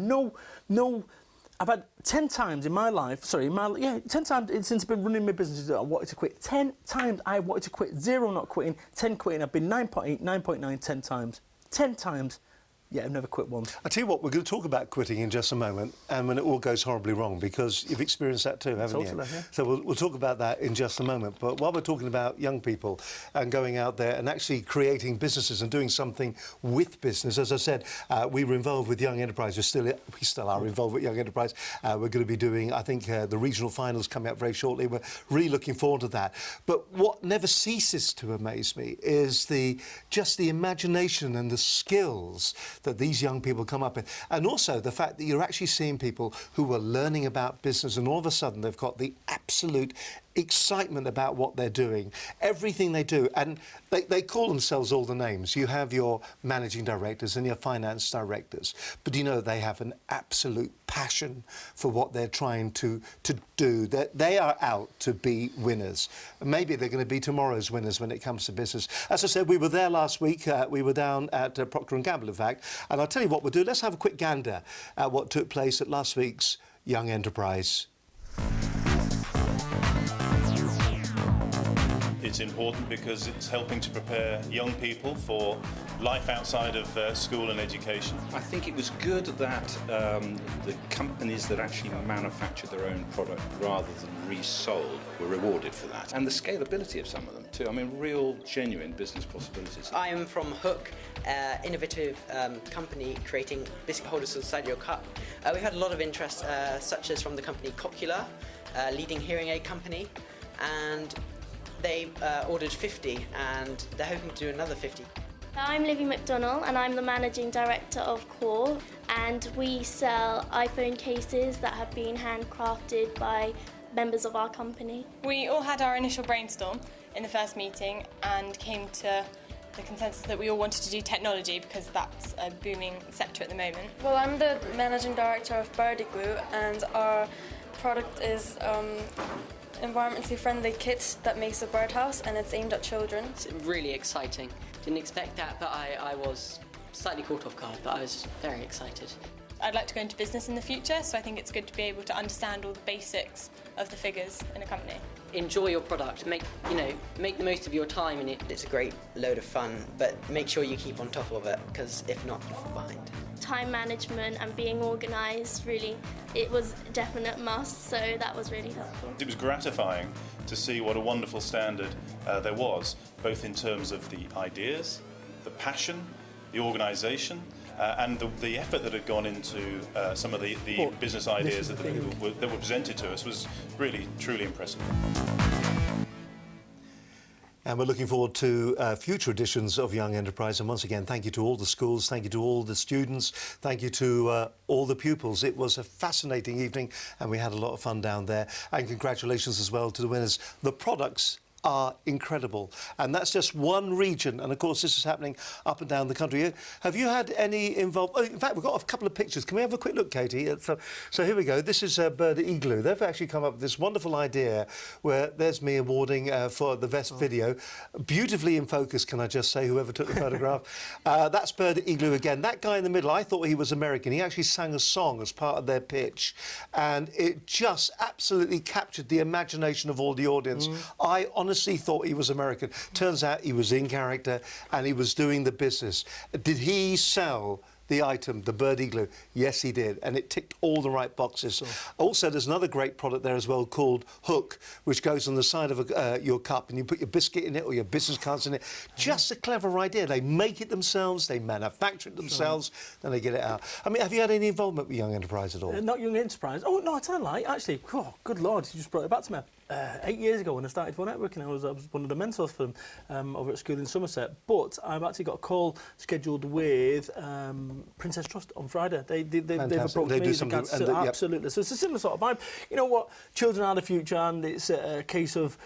I've had 10 times in my life, 10 times since I've been running my businesses that I wanted to quit. 10 times I wanted to quit, 0 not quitting, 10 quitting. I've been 9.8, 9.9, 10 times. 10 times. Yeah, I've never quit once. I tell you what, we're going to talk about quitting in just a moment, and when it all goes horribly wrong, because you've experienced that too, haven't you? Yeah. So we'll talk about that in just a moment. But while we're talking about young people and going out there and actually creating businesses and doing something with business, as I said, we were involved with Young Enterprise. We still are involved with Young Enterprise. We're going to be doing, I think, the regional finals coming up very shortly. We're really looking forward to that. But what never ceases to amaze me is just the imagination and the skills that these young people come up with. And also the fact that you're actually seeing people who are learning about business and all of a sudden they've got the absolute excitement about what they're doing, everything they do. And they call themselves all the names. You have your managing directors and your finance directors. But you know, they have an absolute passion for what they're trying to do. They are out to be winners. Maybe they're going to be tomorrow's winners when it comes to business. As I said, we were there last week. We were down at Procter & Gamble, in fact. And I'll tell you what we'll do. Let's have a quick gander at what took place at last week's Young Enterprise. It's important because it's helping to prepare young people for life outside of school and education. I think it was good that the companies that actually manufactured their own product rather than resold were rewarded for that. And the scalability of some of them too. I mean, real, genuine business possibilities. I am from Hook, innovative company creating biscuit holders inside your cup. We've had a lot of interest, such as from the company Cocula, leading hearing aid company, and they ordered 50 and they're hoping to do another 50. I'm Livy McDonnell and I'm the Managing Director of Core, and we sell iPhone cases that have been handcrafted by members of our company. We all had our initial brainstorm in the first meeting and came to the consensus that we all wanted to do technology because that's a booming sector at the moment. Well, I'm the Managing Director of Birdie Glue, and our product is environmentally friendly kit that makes a birdhouse, and it's aimed at children. It's really exciting. Didn't expect that, but I was slightly caught off guard, but I was very excited. I'd like to go into business in the future, so I think it's good to be able to understand all the basics of the figures in a company. Enjoy your product, make the most of your time in it. It's a great load of fun, but make sure you keep on top of it, because if not, you'll fall behind. Time management and being organised, really, it was a definite must, so that was really helpful. It was gratifying to see what a wonderful standard there was, both in terms of the ideas, the passion, the organisation, and the effort that had gone into some of the business ideas that were presented to us was really, truly impressive. And we're looking forward to future editions of Young Enterprise. And once again, thank you to all the schools, thank you to all the students, thank you to all the pupils. It was a fascinating evening and we had a lot of fun down there. And congratulations as well to the winners. The products are incredible, and that's just one region, and of course this is happening up and down the country. Have you had any involvement? In fact, we've got a couple of pictures. Can we have a quick look, Katie? So here we go. This is Bird Igloo. They've actually come up with this wonderful idea where there's me awarding for the best video, beautifully in focus, can I just say, whoever took the photograph. That's Bird Igloo again. That guy in the middle, I thought he was American. He actually sang a song as part of their pitch, and it just absolutely captured the imagination of all the audience. I honestly thought he was American. Turns out he was in character and he was doing the business. Did he sell the item, the Bird Igloo? Yes, he did, and it ticked all the right boxes. Sure. Also, there's another great product there as well called Hook, which goes on the side of your cup, and you put your biscuit in it or your business cards in it. Just a clever idea. They make it themselves, they manufacture it themselves, then they get it out. I mean, have you had any involvement with Young Enterprise at all? Not Young Enterprise. Oh, no, I tell a lie. Actually, good Lord, you just brought it back to me. 8 years ago when I started for networking, I was one of the mentors for them over at school in Somerset. But I've actually got a call scheduled with Princess Trust on Friday. They've approached me. Do something, absolutely. So it's a similar sort of vibe. You know what? Children are the future, and it's a case of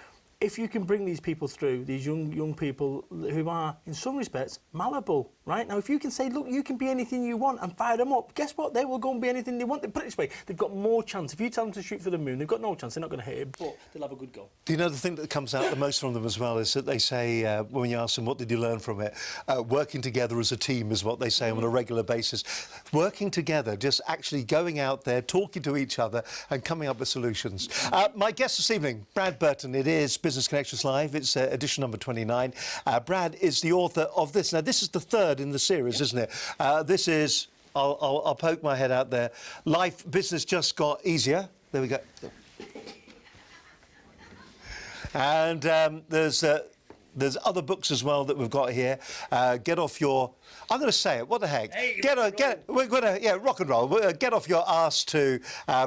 if you can bring these people through, these young people who are, in some respects, malleable, right? Now, if you can say, look, you can be anything you want and fire them up, guess what? They will go and be anything they want. Put it this way, they've got more chance. If you tell them to shoot for the moon, they've got no chance. They're not going to hit it, but they'll have a good go. Do you know the thing that comes out the most from them as well is that they say, when you ask them, what did you learn from it? Working together as a team is what they say on a regular basis. Working together, just actually going out there, talking to each other and coming up with solutions. My guest this evening, Brad Burton. It is Business Connections Live. It's edition number 29. Brad is the author of this. Now, this is the third in the series, isn't it? This is, I'll poke my head out there, Life Business Just Got Easier. There we go. And there's other books as well that we've got here. Get off your... I'm going to say it. What the heck? Hey, we're going to rock and roll. Get off your arse too,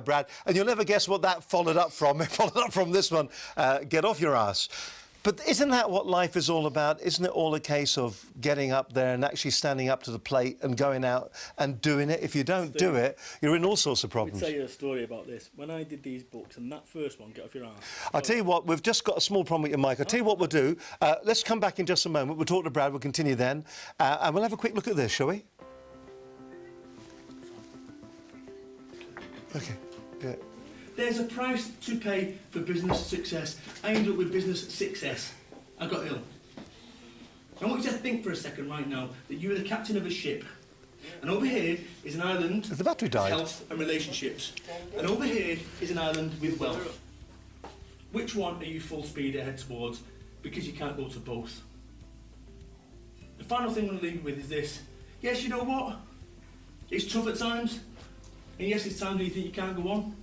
Brad. And you'll never guess what that followed up from. It followed up from this one. Get off your arse. But isn't that what life is all about? Isn't it all a case of getting up there and actually standing up to the plate and going out and doing it? If you don't do it, you're in all sorts of problems. I'll tell you a story about this. When I did these books, and that first one, Get Off Your Arse. I'll tell you what, we've just got a small problem with your mic. I'll tell you what we'll do. Let's come back in just a moment. We'll talk to Brad. We'll continue then. And we'll have a quick look at this, shall we? OK. Yeah. There's a price to pay for business success. I ended up with business success. I got ill. I want you to think for a second right now that you are the captain of a ship. And over here is an island the battery died? with health and relationships. And over here is an island with wealth. Which one are you full speed ahead towards? Because you can't go to both. The final thing I'm going to leave you with is this. Yes, you know what? It's tough at times. And yes, it's times when you think you can't go on.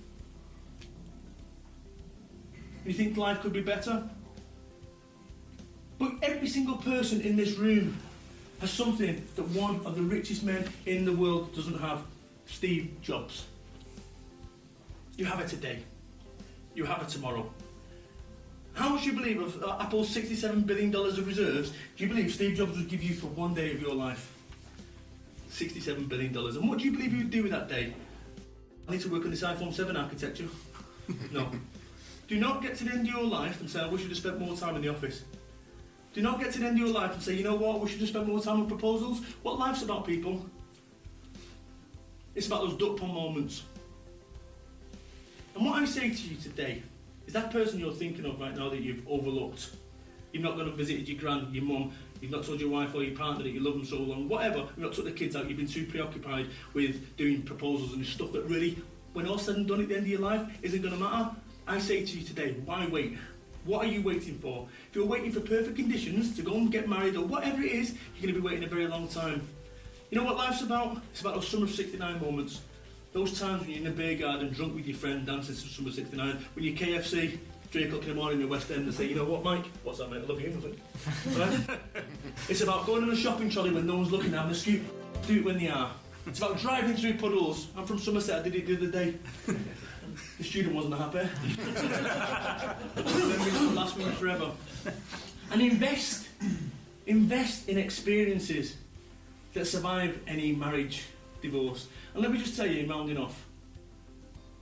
You think life could be better? But every single person in this room has something that one of the richest men in the world doesn't have. Steve Jobs. You have it today. You have it tomorrow. How much do you believe of Apple's $67 billion of reserves do you believe Steve Jobs would give you for one day of your life? $67 billion. And what do you believe he would do with that day? I need to work on this iPhone 7 architecture. No. Do not get to the end of your life and say, I wish you'd have spent more time in the office. Do not get to the end of your life and say, you know what, I wish you'd have spent more time on proposals. What life's about, people? It's about those duck pond moments. And what I say to you today is that person you're thinking of right now that you've overlooked. You've not gone and visited your gran, your mum, you've not told your wife or your partner that you love them so long, whatever, you've not took the kids out, you've been too preoccupied with doing proposals and stuff that really, when all said and done at the end of your life, isn't going to matter. I say to you today, why wait? What are you waiting for? If you're waiting for perfect conditions to go and get married or whatever it is, you're going to be waiting a very long time. You know what life's about? It's about those Summer of 69 moments. Those times when you're in a beer garden, drunk with your friend, dancing to Summer of 69, when you're KFC, 3 o'clock in the morning in the West End and say, you know what, Mike? What's that, mate? I love you, nothing. Right? It's about going on a shopping trolley when no one's looking, having a scoop. Do it when they are. It's about driving through puddles. I'm from Somerset, I did it the other day. The student wasn't happy. Memories will last with me forever. And invest in experiences that survive any marriage, divorce. And let me just tell you, in rounding off,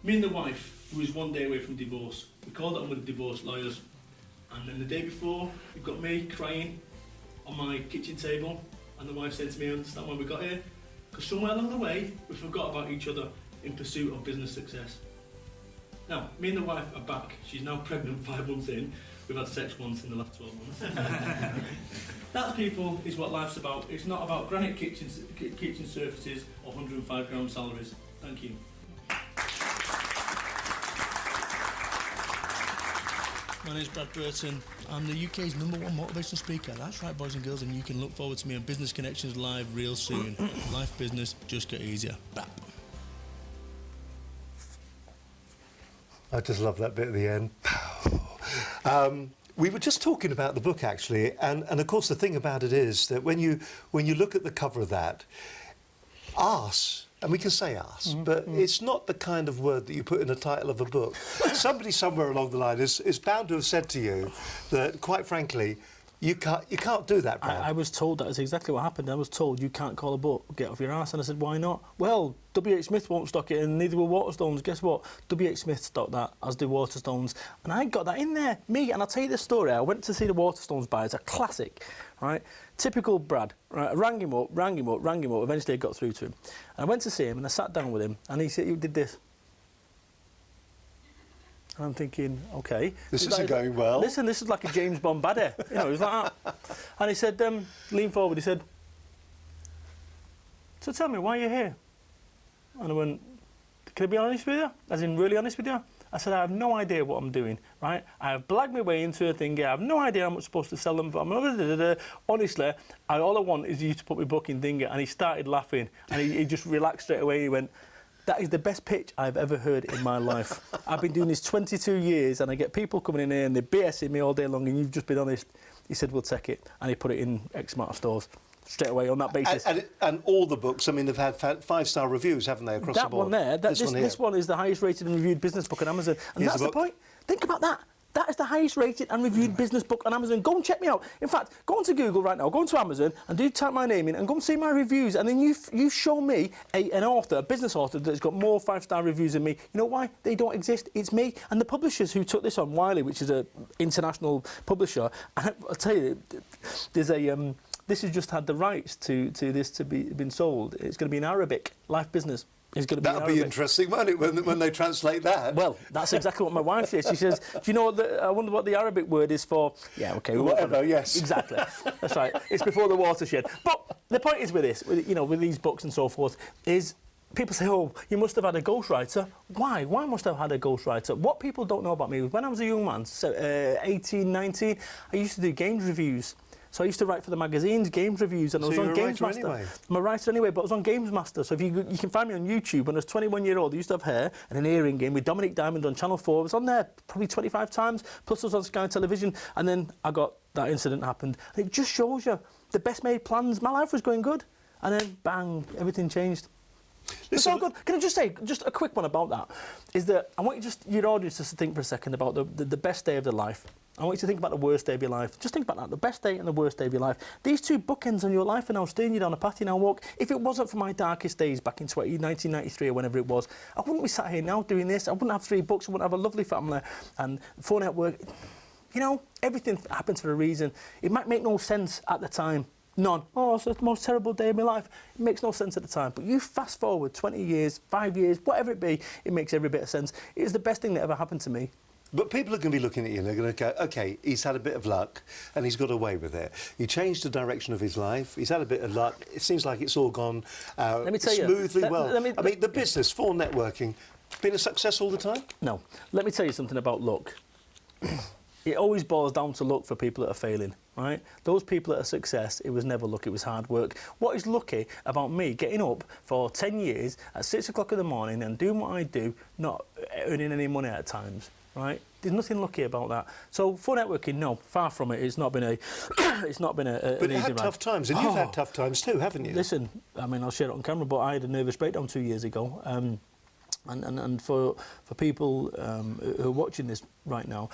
me and the wife, who was one day away from divorce, we called it on with the divorce lawyers. And then the day before, you've got me crying on my kitchen table, and the wife said to me, I understand why we got here, because somewhere along the way, we forgot about each other in pursuit of business success. Now, me and the wife are back. She's now pregnant 5 months in. We've had sex once in the last 12 months. That, people, is what life's about. It's not about granite kitchen surfaces or 105-gram salaries. Thank you. My name's Brad Burton. I'm the UK's #1 motivational speaker. That's right, boys and girls, and you can look forward to me on Business Connections Live real soon. Life business just got easier. Bap. I just love that bit at the end. We were just talking about the book, actually, and of course the thing about it is that when you look at the cover of that, arse, and we can say arse, but it's not the kind of word that you put in the title of a book. Somebody somewhere along the line is bound to have said to you that, quite frankly, You can't do that, Brad. I was told that is exactly what happened. I was told you can't call a book, get off your arse. And I said, why not? Well, W.H. Smith won't stock it, and neither will Waterstones. Guess what? W.H. Smith stocked that, as do Waterstones. And I got that in there. Me, and I'll tell you this story. I went to see the Waterstones buy. It's a classic, right? Typical Brad. Right? I rang him up. Eventually I got through to him. And I went to see him, and I sat down with him, and he said, you did this. And I'm thinking, OK. This isn't going well. Listen, this is like a James Bond baddie. You know, he was like that. And he said, lean forward, he said, so tell me, why are you here? And I went, can I be honest with you? As in, really honest with you? I said, I have no idea what I'm doing, right? I have blagged my way into a thing. I have no idea how much I'm supposed to sell them for. Honestly, all I want is you to put my book in Dinger. And he started laughing. And he just relaxed straight away. He went, that is the best pitch I've ever heard in my life. I've been doing this 22 years, and I get people coming in here and they're BSing me all day long, and you've just been honest. He said, we'll take it. And he put it in X amount of stores straight away on that basis. And all the books, I mean, they've had 5-star reviews, haven't they, across the board? That one there, this one is the highest rated and reviewed business book on Amazon. And that's the point. Think about that. That is the highest rated and reviewed business book on Amazon. Go and check me out. In fact, go onto Google right now, go onto Amazon and do type my name in and go and see my reviews. And then you show me an author, a business author, that's got more 5-star reviews than me. You know why? They don't exist. It's me. And the publishers who took this on, Wiley, which is an international publisher, and I'll tell you, there's a... this has just had the rights to this to be been sold. It's going to be in Arabic, Life Business. That'll be interesting, won't it, when they translate that? Well, that's exactly what my wife says. She says, do you know what I wonder what the Arabic word is for? Yeah, OK. Whatever, yes. Exactly. That's right. It's before the watershed. But the point is with this, with these books and so forth, is people say, oh, you must have had a ghostwriter. Why? Why must I have had a ghostwriter? What people don't know about me, when I was a young man, so 18, 19, I used to do games reviews. So I used to write for the magazines, games reviews, and I was on Games Master. Anyway. I'm a writer anyway, but I was on Games Master. So if you can find me on YouTube, when I was 21-year-old, I used to have hair and an earring game with Dominic Diamond on Channel 4. I was on there probably 25 times, plus I was on Sky Television, and then that incident happened. And it just shows you the best made plans. My life was going good, and then bang, everything changed. It's all good. Can I just say, just a quick one about that, is that I want your audience just to think for a second about the best day of their life. I want you to think about the worst day of your life. Just think about that, the best day and the worst day of your life. These two bookends on your life are now staring you down a patio now walk. If it wasn't for my darkest days back in 1993 or whenever it was, I wouldn't be sat here now doing this. I wouldn't have 3 books. I wouldn't have a lovely family and 4 network. You know, everything happens for a reason. It might make no sense at the time. None. Oh, it's the most terrible day of my life. It makes no sense at the time. But you fast forward 20 years, 5 years, whatever it be, it makes every bit of sense. It's the best thing that ever happened to me. But people are going to be looking at you and they're going to go, OK, he's had a bit of luck and he's got away with it. He changed the direction of his life. He's had a bit of luck. It seems like it's all gone smoothly well. I mean, the business for networking, been a success all the time? No. Let me tell you something about luck. It always boils down to luck for people that are failing, right? Those people that are success, it was never luck, it was hard work. What is lucky about me getting up for 10 years at 6 o'clock in the morning and doing what I do, not earning any money at times, right? There's nothing lucky about that. So for networking, no, far from it. It's not been a But it had tough times, and you've had tough times too, haven't you? Listen, I mean, I'll share it on camera, but I had a nervous breakdown 2 years ago. And for people who are watching this right now,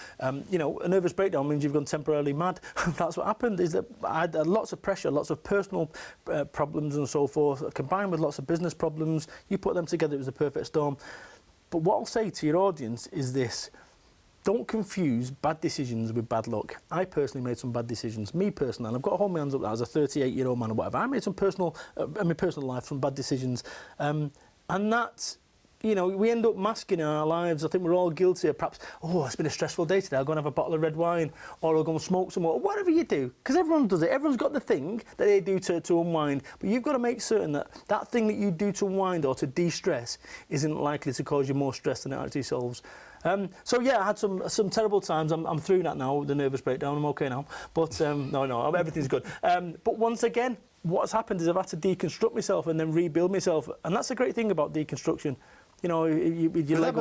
you know, a nervous breakdown means you've gone temporarily mad. That's what happened, is that I had lots of pressure, lots of personal problems and so forth, combined with lots of business problems. You put them together, it was a perfect storm. But what I'll say to your audience is this. Don't confuse bad decisions with bad luck. I personally made some bad decisions. Me personally, and I've got to hold my hands up that as a 38-year-old man or whatever. I made some in my personal life, some bad decisions. And that, you know, we end up masking in our lives. I think we're all guilty of perhaps, oh, it's been a stressful day today. I'll go and have a bottle of red wine, or I'll go and smoke some more, whatever you do. Because everyone does it. Everyone's got the thing that they do to unwind. But you've got to make certain that that thing that you do to unwind or to de-stress isn't likely to cause you more stress than it actually solves. So yeah, I had some terrible times. I'm through that now, the nervous breakdown. I'm okay now. But no, everything's good. But once again, what's happened is I've had to deconstruct myself and then rebuild myself. And that's the great thing about deconstruction. You know, your But leg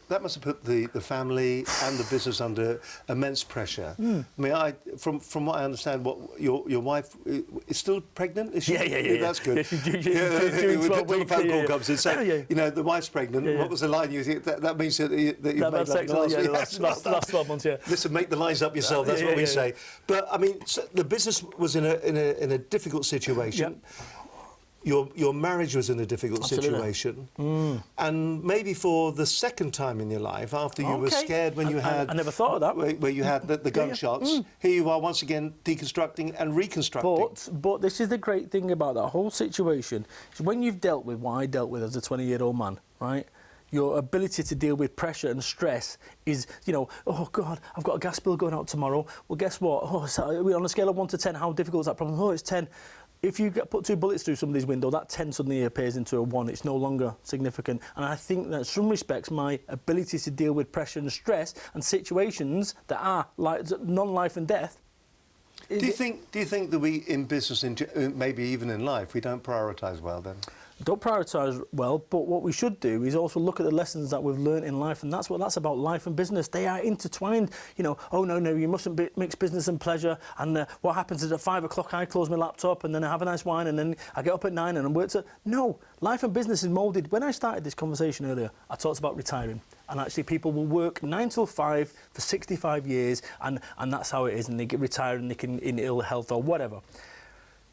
that must have put the family and the business under immense pressure. I mean, from what I understand, what your wife is still pregnant? Is she? Yeah. That's good. Yeah, she's doing 12 weeks. Phone call comes in, so you know the wife's pregnant. Yeah. What was the line you think? That means that you've made love last 12 months. Yeah. Listen, make the lines up yourself. That's what we say. But I mean, so the business was in a difficult situation. Yep. Your marriage was in a difficult situation, and maybe for the second time in your life, after you were scared when you had... I never thought of that. Where you had the gunshots, here you are once again deconstructing and reconstructing. But this is the great thing about that whole situation, is when you've dealt with what I dealt with as a 20-year-old man, right? Your ability to deal with pressure and stress is, you know, oh God, I've got a gas bill going out tomorrow. Well, guess what? Oh, so on a scale of 1 to 10, how difficult is that problem? Oh, it's 10. If you put 2 bullets through somebody's window, that 10 suddenly appears into a 1. It's no longer significant. And I think that in some respects, my ability to deal with pressure and stress and situations that are like non-life and death. Do you think that we, in business, maybe even in life, we don't prioritise well then? Don't prioritise well, but what we should do is also look at the lessons that we've learned in life, and that's what that's about, life and business. They are intertwined. You know, oh no, you mustn't mix business and pleasure, and what happens is at 5 o'clock I close my laptop and then I have a nice wine and then I get up at 9 and I work. No, life and business is moulded. When I started this conversation earlier, I talked about retiring, and actually people will work 9 till 5 for 65 years, and that's how it is, and they get retired and they can in ill health or whatever.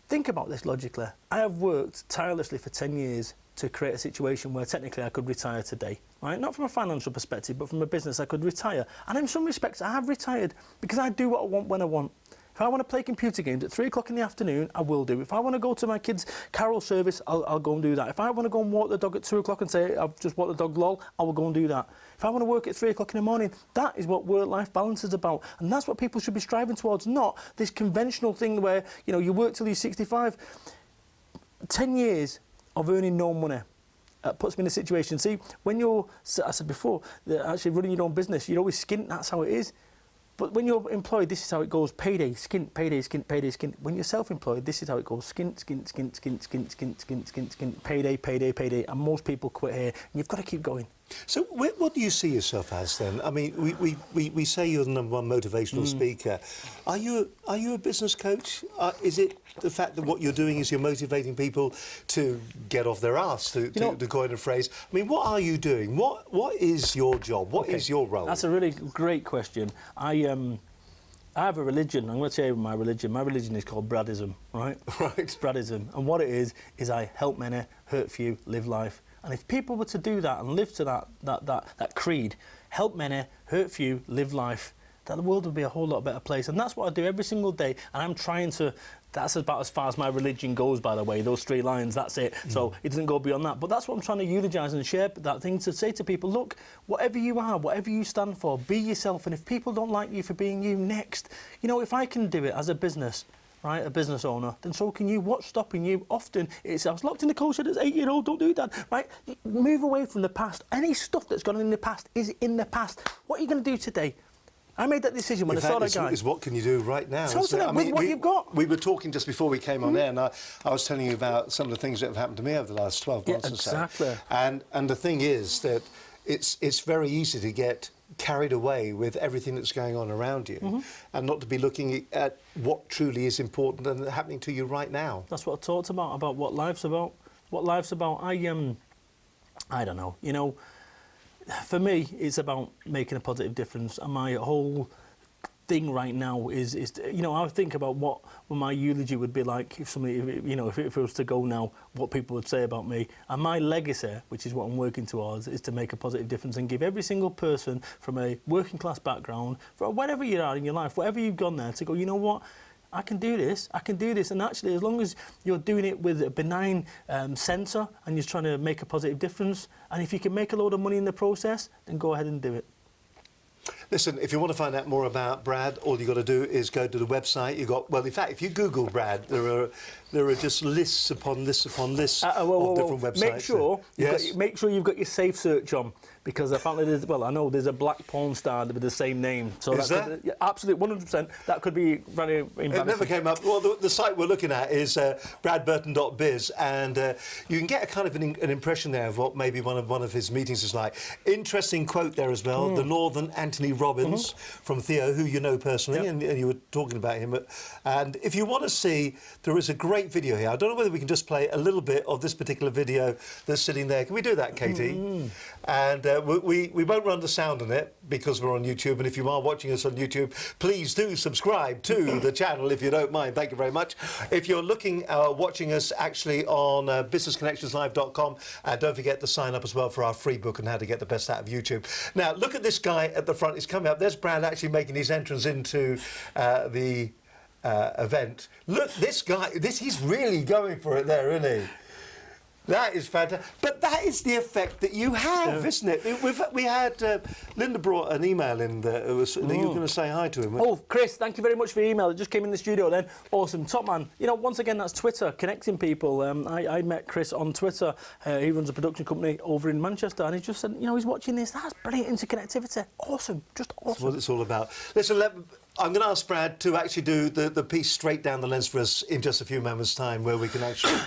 Think about this logically. I have worked tirelessly for 10 years to create a situation where technically I could retire today, right? Not from a financial perspective, but from a business I could retire. And in some respects, I have retired because I do what I want when I want. If I want to play computer games at 3 o'clock in the afternoon, I will do. If I want to go to my kids' carol service, I'll go and do that. If I want to go and walk the dog at 2 o'clock and say, I've just walked the dog, lol, I will go and do that. If I want to work at 3 o'clock in the morning, that is what work-life balance is about. And that's what people should be striving towards, not this conventional thing where, you know, you work till you're 65. 10 years of earning no money puts me in a situation. See, when you're, I said before, actually running your own business, you're always skint, that's how it is. But when you're employed, this is how it goes: payday, skint, payday, skint, payday, skint. When you're self-employed, this is how it goes: skint, skint, skint, skint, skint, skint, skint, skint, skint, payday, payday, payday. And most people quit here. And you've got to keep going. So what do you see yourself as then? I mean, we say you're the #1 motivational speaker. Are you a business coach? Is it the fact that what you're doing is you're motivating people to get off their arse, to coin a phrase? I mean, what are you doing? What is your job? What is your role? That's a really great question. I have a religion. I'm going to tell you my religion. My religion is called Braddism, right? Right. Braddism. And what it is I help many, hurt few, live life. And if people were to do that and live to that creed, help many, hurt few, live life, that the world would be a whole lot better place. And that's what I do every single day. And I'm trying to, that's about as far as my religion goes, by the way, those 3 lines, that's it. So it doesn't go beyond that. But that's what I'm trying to eulogise and share, that thing to say to people, look, whatever you are, whatever you stand for, be yourself. And if people don't like you for being you, next. You know, if I can do it as a business, right, a business owner, then so can you. What's stopping you? Often it's, I was locked in the coal shed as 8-year-old, don't do that, right? Move away from the past. Any stuff that's gone on in the past is in the past. What are you going to do today? I made that decision when I saw that guy. Is what can you do right now? With what you've got. We were talking just before we came on air, and I was telling you about some of the things that have happened to me over the last 12 months or so. Exactly. And the thing is that it's very easy to get carried away with everything that's going on around you and not to be looking at what truly is important and happening to you right now. That's what I talked about what life's about. What life's about. I don't know, you know, for me, it's about making a positive difference, and my whole thing right now is you know, I think about what my eulogy would be like if somebody, you know, if it was to go now, what people would say about me. And my legacy, which is what I'm working towards, is to make a positive difference and give every single person from a working class background, from whatever you are in your life, whatever you've gone there, to go, you know what, I can do this, and actually as long as you're doing it with a benign centre and you're trying to make a positive difference, and if you can make a load of money in the process, then go ahead and do it. Listen, if you want to find out more about Brad, all you got to do is go to the website. In fact, if you Google Brad, there are just lists upon lists upon lists of different websites. Make sure you've got your safe search on, because apparently I know there's a black porn star with the same name. So is there? Could, absolutely, 100%. That could be very embarrassing. It never came up. Well, the site we're looking at is bradburton.biz, and you can get a kind of an impression there of what maybe one of his meetings is like. Interesting quote there as well. The Northern Anthony Robbins from Theo, who you know personally, and you were talking about him. And if you want to see, there is a great video here. I don't know whether we can just play a little bit of this particular video that's sitting there. Can we do that, Katie? And we won't run the sound on it because we're on YouTube. And if you are watching us on YouTube, please do subscribe to the channel if you don't mind. Thank you very much. If you're watching us actually on businessconnectionslive.com, don't forget to sign up as well for our free book on how to get the best out of YouTube. Now, look at this guy at the front. He's coming up. There's Brad actually making his entrance into the event. Look, this guy, he's really going for it there, isn't he? That is fantastic. But that is the effect that you have, isn't it? We had Linda brought an email in that you were going to say hi to him. Oh, Chris, thank you very much for your email. It just came in the studio then. Awesome. Top man. You know, once again, that's Twitter, connecting people. I met Chris on Twitter. He runs a production company over in Manchester, and he just said, you know, he's watching this. That's brilliant interconnectivity. Awesome. Just awesome. That's what it's all about. Listen, I'm going to ask Brad to actually do the piece straight down the lens for us in just a few moments' time, where we can actually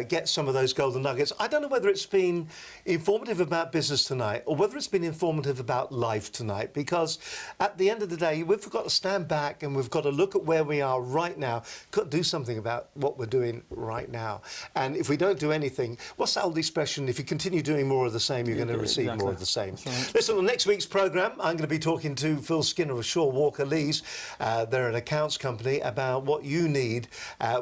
get some of those golden nuggets. I don't know whether it's been informative about business tonight or whether it's been informative about life tonight, because at the end of the day, we've got to stand back and we've got to look at where we are right now, got to do something about what we're doing right now. And if we don't do anything, what's that old expression? If you continue doing more of the same, you're going to receive more of the same. Right. Listen, on next week's programme, I'm going to be talking to Phil Skinner of Shaw Walker Lees. They're an accounts company, about what you need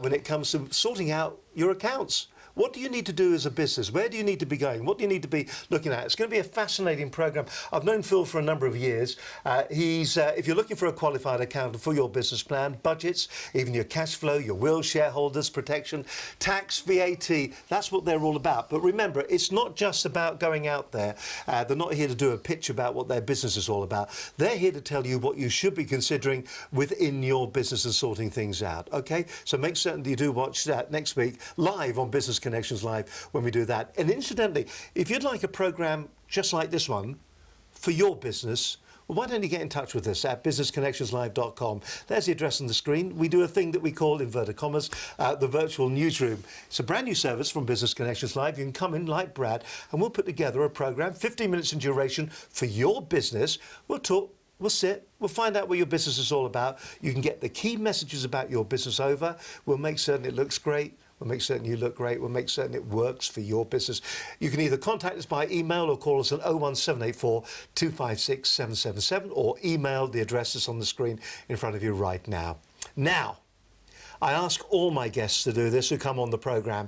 when it comes to sorting out your accounts. What do you need to do as a business? Where do you need to be going? What do you need to be looking at? It's going to be a fascinating programme. I've known Phil for a number of years. If you're looking for a qualified accountant for your business plan, budgets, even your cash flow, your will, shareholders, protection, tax, VAT, that's what they're all about. But remember, it's not just about going out there. They're not here to do a pitch about what their business is all about. They're here to tell you what you should be considering within your business and sorting things out, OK? So make certain that you do watch that next week live on Business Connections Live when we do that. And incidentally, if you'd like a programme just like this one for your business, well, why don't you get in touch with us at businessconnectionslive.com. There's the address on the screen. We do a thing that we call, inverted commas, the virtual newsroom. It's a brand new service from Business Connections Live. You can come in like Brad and we'll put together a programme, 15 minutes in duration for your business. We'll talk, we'll sit, we'll find out what your business is all about. You can get the key messages about your business over. We'll make certain it looks great. We'll make certain you look great. We'll make certain it works for your business. You can either contact us by email or call us on 01784 256 777 or email the address that's on the screen in front of you right now. Now, I ask all my guests to do this who come on the programme.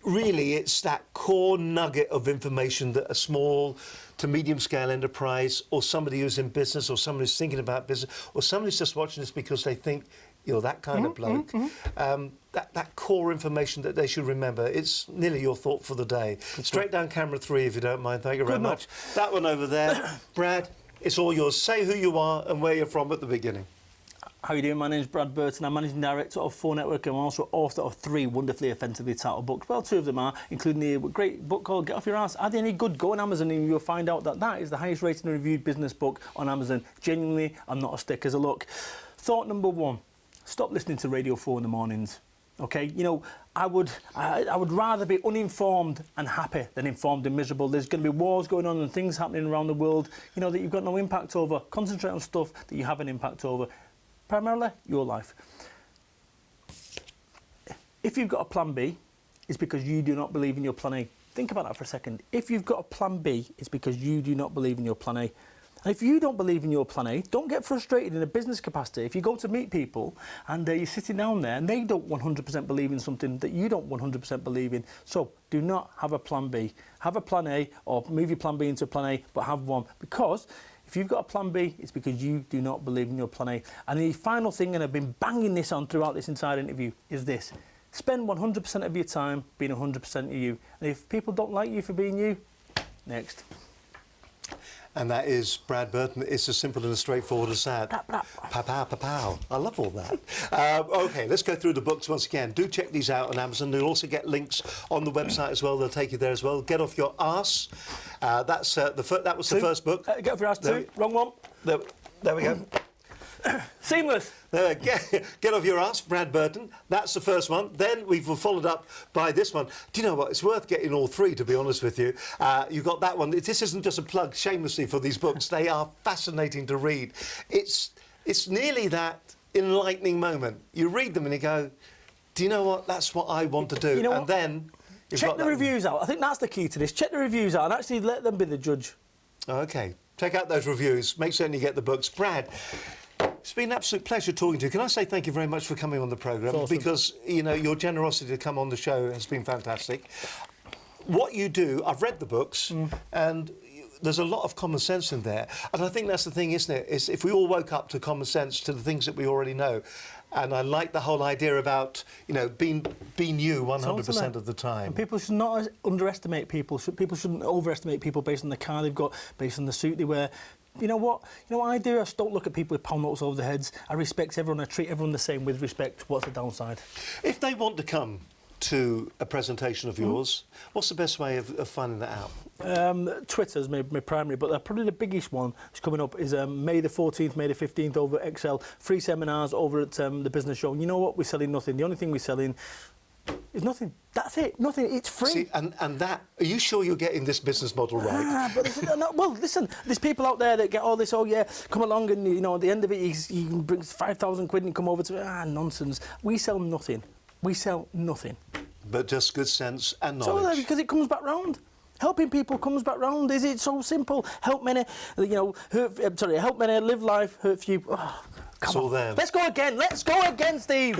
Really, it's that core nugget of information that a small to medium scale enterprise or somebody who's in business or somebody who's thinking about business or somebody who's just watching this because they think you're that kind of bloke, that core information that they should remember. It's nearly your thought for the day. Straight down camera 3, if you don't mind. Thank you very much. That one over there. Brad, it's all yours. Say who you are and where you're from at the beginning. How are you doing? My name is Brad Burton. I'm Managing Director of 4 Network and I'm also author of 3 wonderfully offensively titled books. Well, 2 of them are, including the great book called Get Off Your Ass. Are they any good? Go on Amazon and you'll find out that that is the highest rated and reviewed business book on Amazon. Genuinely, I'm not a stick as a look. Thought number 1, stop listening to Radio 4 in the mornings. Okay, you know, I would rather be uninformed and happy than informed and miserable. There's going to be wars going on and things happening around the world, you know, that you've got no impact over. Concentrate on stuff that you have an impact over. Primarily, your life. If you've got a plan B, it's because you do not believe in your plan A. Think about that for a second. If you've got a plan B, it's because you do not believe in your plan A. And if you don't believe in your plan A, don't get frustrated in a business capacity. If you go to meet people and you're sitting down there and they don't 100% believe in something that you don't 100% believe in, so do not have a plan B. Have a plan A or move your plan B into a plan A, but have one. Because if you've got a plan B, it's because you do not believe in your plan A. And the final thing, and I've been banging this on throughout this entire interview, is this. Spend 100% of your time being 100% of you. And if people don't like you for being you, next. And that is Brad Burton. It's as simple and as straightforward as that. Pa-pow, pa-pow. I love all that. OK, let's go through the books once again. Do check these out on Amazon. You'll also get links on the website as well. They'll take you there as well. Get Off Your Arse. That was the first book. Get Off Your Arse 2. Wrong one. There we go. Seamless. Get Off Your Arse, Brad Burton. That's the first one. Then we've followed up by this one. Do you know what? It's worth getting all three, to be honest with you. You've got that one. This isn't just a plug, shamelessly, for these books. They are fascinating to read. It's nearly that enlightening moment. You read them and you go, do you know what? That's what I want to do. You know and what? then check the reviews out. I think that's the key to this. Check the reviews out and actually let them be the judge. OK. Check out those reviews. Make certain you get the books. Brad, it's been an absolute pleasure talking to you. Can I say thank you very much for coming on the programme? Awesome. Because, you know, your generosity to come on the show has been fantastic. What you do, I've read the books, and there's a lot of common sense in there. And I think that's the thing, isn't it? Is if we all woke up to common sense, to the things that we already know. And I like the whole idea about, you know, being you 100% of the time. And people should not underestimate people. People shouldn't overestimate people based on the car they've got, based on the suit they wear. You know what? You know what I do? I just don't look at people with palm notes over their heads. I respect everyone. I treat everyone the same with respect. What's the downside? If they want to come to a presentation of yours, what's the best way of finding that out? Twitter's my primary, but probably the biggest one that's coming up is May the 14th, May the 15th over at Excel. Free seminars over at the Business Show. And you know what? We're selling nothing. The only thing we're selling is nothing. That's it. Nothing. It's free. See, and that, are you sure you're getting this business model right? But listen, there's people out there that get all this, oh yeah, come along and, you know, at the end of it, you can bring 5,000 quid and come over to nonsense. We sell nothing. We sell nothing. But just good sense and knowledge. So, because it comes back round. Helping people comes back round. Is it so simple? Help many, help many, live life, hurt few. Oh, it's all there. Let's go again. Let's go again, Steve.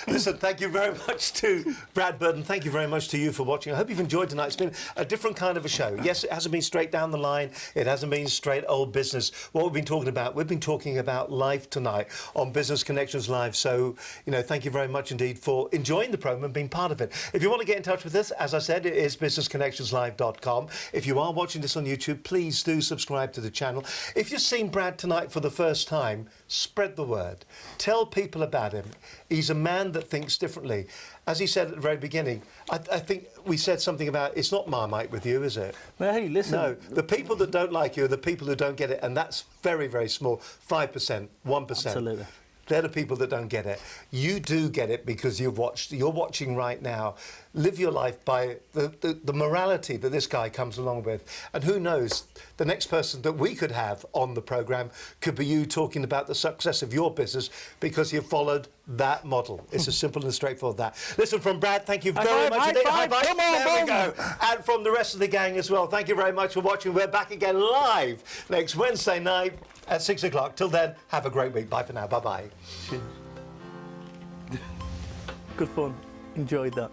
Listen, thank you very much to Brad Burton. Thank you very much to you for watching. I hope you've enjoyed tonight. It's been a different kind of a show. Yes, it hasn't been straight down the line. It hasn't been straight old business. What we've been talking about, we've been talking about life tonight on Business Connections Live. So, you know, thank you very much indeed for enjoying the programme and being part of it. If you want to get in touch with us, as I said, it is businessconnectionslive.com. If you are watching this on YouTube, please do subscribe to the channel. If you've seen Brad tonight for the first time, spread the word. Tell people about him. He's a man that thinks differently. As he said at the very beginning, I think we said something about it's not Marmite with you, is it? Well, hey, listen. No, the people that don't like you are the people who don't get it, and that's very, very small. 5%, 1%. Absolutely. They're the people that don't get it. You do get it because you're watching right now. Live your life by the morality that this guy comes along with. And who knows, the next person that we could have on the programme could be you talking about the success of your business because you've followed that model. It's as simple and straightforward as that. Listen, from Brad, thank you very much indeed. High five. Come on, there we go. And from the rest of the gang as well, thank you very much for watching. We're back again live next Wednesday night at 6 o'clock. Till then, have a great week. Bye for now. Bye-bye. Good fun. Enjoyed that.